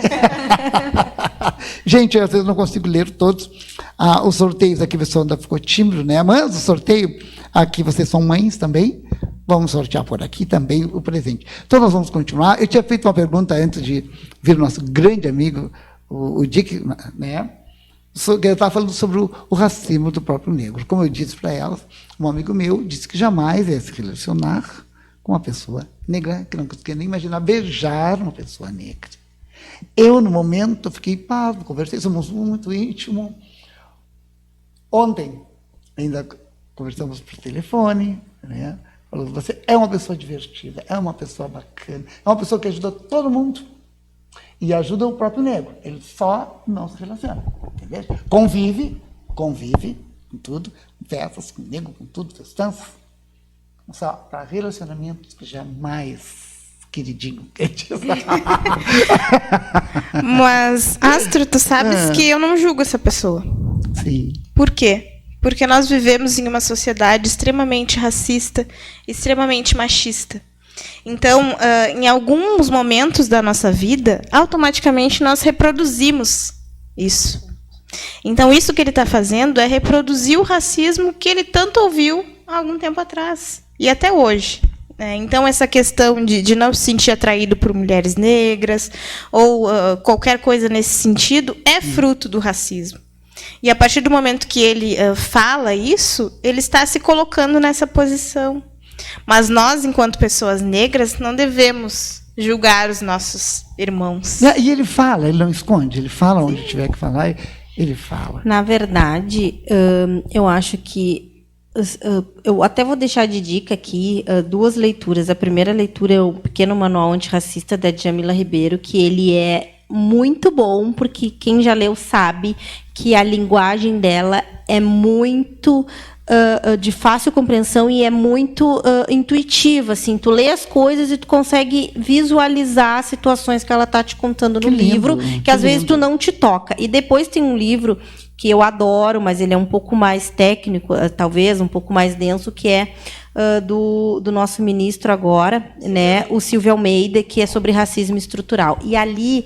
Gente, às vezes não consigo ler todos. Os sorteios aqui, o pessoal ainda ficou tímido, né? Mas o sorteio, aqui vocês são mães também. Vamos sortear por aqui também o presente. Então, nós vamos continuar. Eu tinha feito uma pergunta antes de vir o nosso grande amigo, o Dick, né? Ele estava falando sobre o racismo do próprio negro. Como eu disse para elas, um amigo meu disse que jamais ia se relacionar com uma pessoa negra, que não conseguia nem imaginar beijar uma pessoa negra. Eu, no momento, fiquei pasmo, conversei, somos muito íntimos. Ontem, ainda conversamos por telefone, né? Falou, você é uma pessoa divertida, é uma pessoa bacana, é uma pessoa que ajuda todo mundo. E ajuda o próprio negro. Ele só não se relaciona. Entendeu? Convive com tudo, com festas, com negro, com tudo, festanças. Só para relacionamentos que jamais, queridinho. Mas, Astro, tu sabes que eu não julgo essa pessoa. Sim. Por quê? Porque nós vivemos em uma sociedade extremamente racista, extremamente machista. Então, em alguns momentos da nossa vida, automaticamente nós reproduzimos isso. Então, isso que ele está fazendo é reproduzir o racismo que ele tanto ouviu há algum tempo atrás, e até hoje. Então, essa questão de não se sentir atraído por mulheres negras, ou qualquer coisa nesse sentido, é fruto do racismo. E a partir do momento que ele fala isso, ele está se colocando nessa posição. Mas nós, enquanto pessoas negras, não devemos julgar os nossos irmãos. E ele fala, ele não esconde, ele fala onde tiver que falar, ele fala. Na verdade, eu acho que... eu até vou deixar de dica aqui 2 leituras. A primeira leitura é o Pequeno Manual Antirracista, da Djamila Ribeiro, que ele é muito bom, porque quem já leu sabe que a linguagem dela é muito... de fácil compreensão e é muito intuitiva, assim, tu lê as coisas e tu consegue visualizar as situações que ela está te contando no livro, que às vezes tu não te toca. E depois tem um livro que eu adoro, mas ele é um pouco mais técnico, talvez, um pouco mais denso, que é do nosso ministro agora, né, o Silvio Almeida, que é sobre racismo estrutural. E ali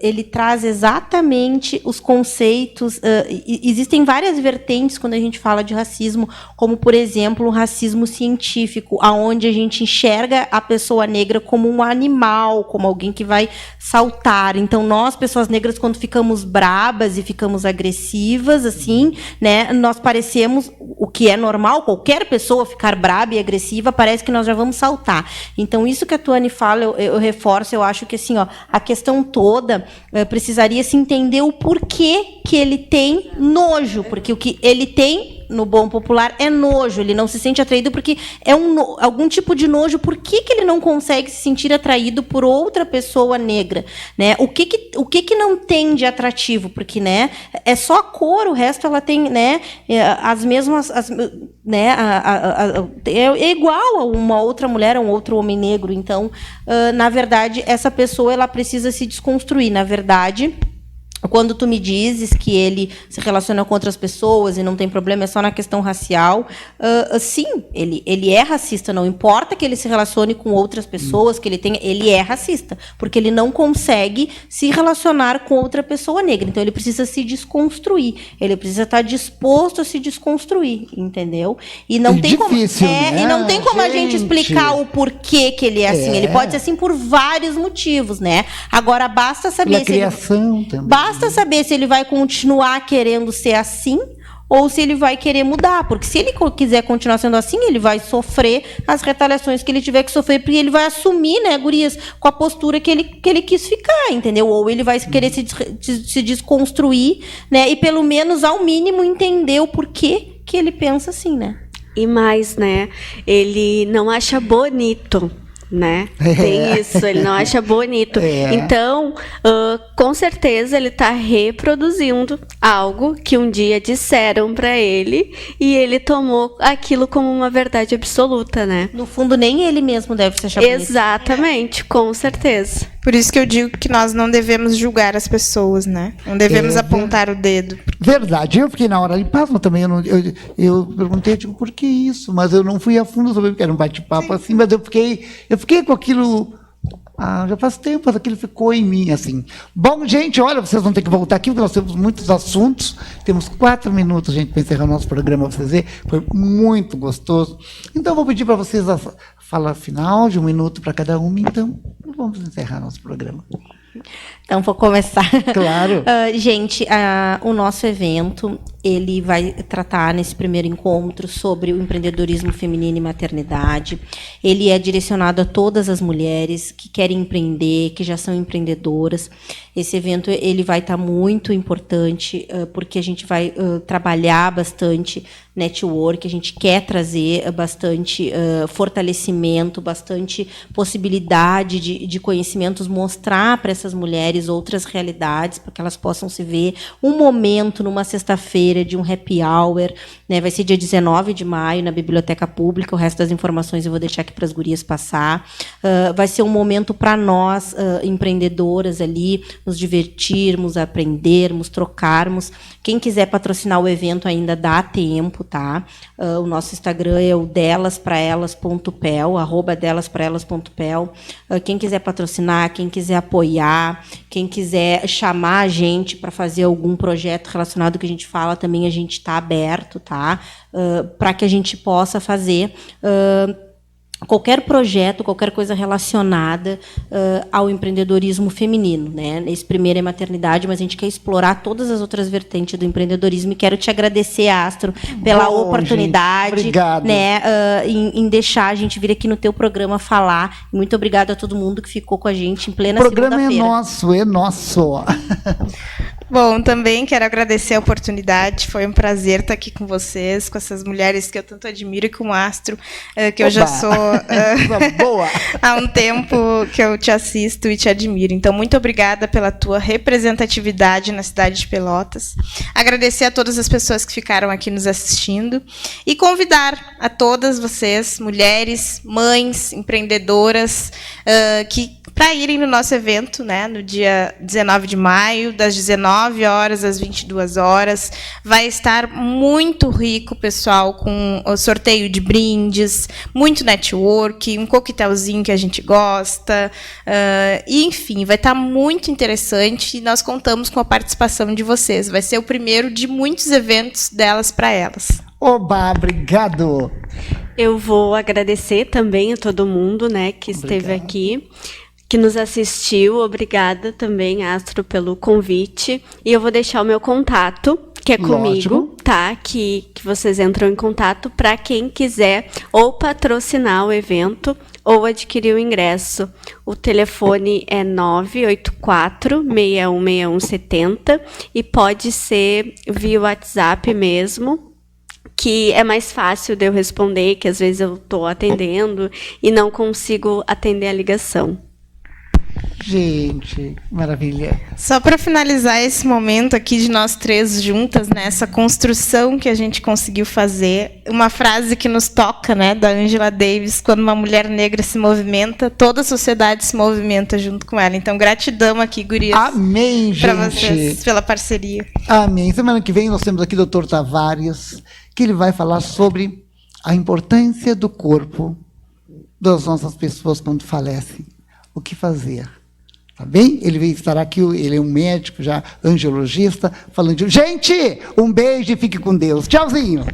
ele traz exatamente os conceitos. Existem várias vertentes quando a gente fala de racismo, como, por exemplo, o racismo científico, aonde a gente enxerga a pessoa negra como um animal, como alguém que vai saltar. Então, nós, pessoas negras, quando ficamos brabas e ficamos agressivas, assim, né, nós parecemos, o que é normal, qualquer pessoa ficar braba e agressiva, parece que nós já vamos saltar. Então, isso que a Tuane fala, eu reforço, eu acho que, assim, ó, a questão toda precisaria se entender o porquê que ele tem nojo, porque o que ele tem, no bom popular, é nojo, ele não se sente atraído porque é algum tipo de nojo. Por que ele não consegue se sentir atraído por outra pessoa negra, né? O que não tem de atrativo? Porque, né, é só a cor, o resto ela tem, né, as mesmas, né, é igual a uma outra mulher, a um outro homem negro. Então, na verdade, essa pessoa ela precisa se desconstruir. Na verdade, quando tu me dizes que ele se relaciona com outras pessoas e não tem problema, é só na questão racial, sim, ele é racista, não importa que ele se relacione com outras pessoas, que ele é racista, porque ele não consegue se relacionar com outra pessoa negra. Então, ele precisa se desconstruir, ele precisa estar disposto a se desconstruir, entendeu? E não tem difícil, como, né? E não tem como a gente explicar o porquê que ele é assim. Ele pode ser assim por vários motivos, né? Agora, basta saber a criação também. Basta saber se ele vai continuar querendo ser assim ou se ele vai querer mudar. Porque se ele quiser continuar sendo assim, ele vai sofrer as retaliações que ele tiver que sofrer, porque ele vai assumir, né, gurias, com a postura que ele quis ficar, entendeu? Ou ele vai querer se desconstruir, né, e pelo menos, ao mínimo, entender o porquê que ele pensa assim, né? E mais, né, ele não acha bonito, né? Tem isso, ele não acha bonito. Então, com certeza ele está reproduzindo algo que um dia disseram para ele e ele tomou aquilo como uma verdade absoluta, né? No fundo, nem ele mesmo deve se achar bonito. Exatamente, com certeza. Por isso que eu digo que nós não devemos julgar as pessoas, né? Não devemos apontar o dedo. Verdade. Eu fiquei na hora ali, pasmo também. Eu perguntei, tipo, por que isso? Mas eu não fui a fundo sobre, porque era um bate-papo assim, mas eu fiquei com aquilo. Já faz tempo, mas aquilo ficou em mim, assim. Bom, gente, olha, vocês vão ter que voltar aqui, porque nós temos muitos assuntos. Temos 4 minutos, gente, para encerrar o nosso programa, para vocês verem. Foi muito gostoso. Então, eu vou pedir para vocês a fala final de 1 minuto para cada uma. Então, vamos encerrar nosso programa. Então, vou começar. Claro. Gente, o nosso evento, ele vai tratar nesse primeiro encontro sobre o empreendedorismo feminino e maternidade. Ele é direcionado a todas as mulheres que querem empreender, que já são empreendedoras. Esse evento ele vai estar muito importante, porque a gente vai trabalhar bastante network, a gente quer trazer bastante fortalecimento, bastante possibilidade de conhecimentos, mostrar para essas mulheres outras realidades, para que elas possam se ver. Um momento, numa sexta-feira, de um happy hour, né? Vai ser dia 19 de maio, na Biblioteca Pública. O resto das informações eu vou deixar aqui para as gurias passar. Vai ser um momento para nós, empreendedoras ali, nos divertirmos, aprendermos, trocarmos. Quem quiser patrocinar o evento ainda dá tempo, tá? O nosso Instagram é o delaspraelas.pel, @delaspraelas.pel. Quem quiser patrocinar, quem quiser apoiar, quem quiser chamar a gente para fazer algum projeto relacionado ao que a gente fala, também a gente está aberto, tá? Para que a gente possa fazer qualquer projeto, qualquer coisa relacionada ao empreendedorismo feminino, né? Esse primeiro é maternidade, mas a gente quer explorar todas as outras vertentes do empreendedorismo. E quero te agradecer, Astro, pela oportunidade, né, em deixar a gente vir aqui no teu programa falar. Muito obrigada a todo mundo que ficou com a gente em plena segunda-feira. O programa é nosso. Bom, também quero agradecer a oportunidade. Foi um prazer estar aqui com vocês, com essas mulheres que eu tanto admiro, e com o Astro, que eu já sou boa. há um tempo que eu te assisto e te admiro. Então, muito obrigada pela tua representatividade na cidade de Pelotas. Agradecer a todas as pessoas que ficaram aqui nos assistindo e convidar a todas vocês, mulheres, mães, empreendedoras, que para irem no nosso evento, né, no dia 19 de maio, das 19 horas às 22 horas. Vai estar muito rico, pessoal, com o sorteio de brindes, muito network, um coquetelzinho que a gente gosta, e, enfim, vai estar muito interessante e nós contamos com a participação de vocês. Vai ser o primeiro de muitos eventos delas para elas. Oba, obrigado! Eu vou agradecer também a todo mundo, né, que esteve aqui, que nos assistiu. Obrigada também, Astro, pelo convite. E eu vou deixar o meu contato, que é comigo, tá? Que vocês entram em contato para quem quiser ou patrocinar o evento ou adquirir o ingresso. O telefone é 984-616170 e pode ser via WhatsApp mesmo, que é mais fácil de eu responder, que às vezes eu estou atendendo e não consigo atender a ligação. Gente, maravilha. Só para finalizar esse momento aqui de nós três juntas, né, essa construção que a gente conseguiu fazer, uma frase que nos toca, né, da Angela Davis: quando uma mulher negra se movimenta, toda a sociedade se movimenta junto com ela. Então, gratidão aqui, gurias. Amém, gente. Para vocês, pela parceria. Amém. Semana que vem nós temos aqui o Dr. Tavares, que ele vai falar sobre a importância do corpo das nossas pessoas quando falecem. O que fazer? Tá bem? Ele veio estar aqui, ele é um médico já, angiologista, falando de... Gente, um beijo e fique com Deus. Tchauzinho.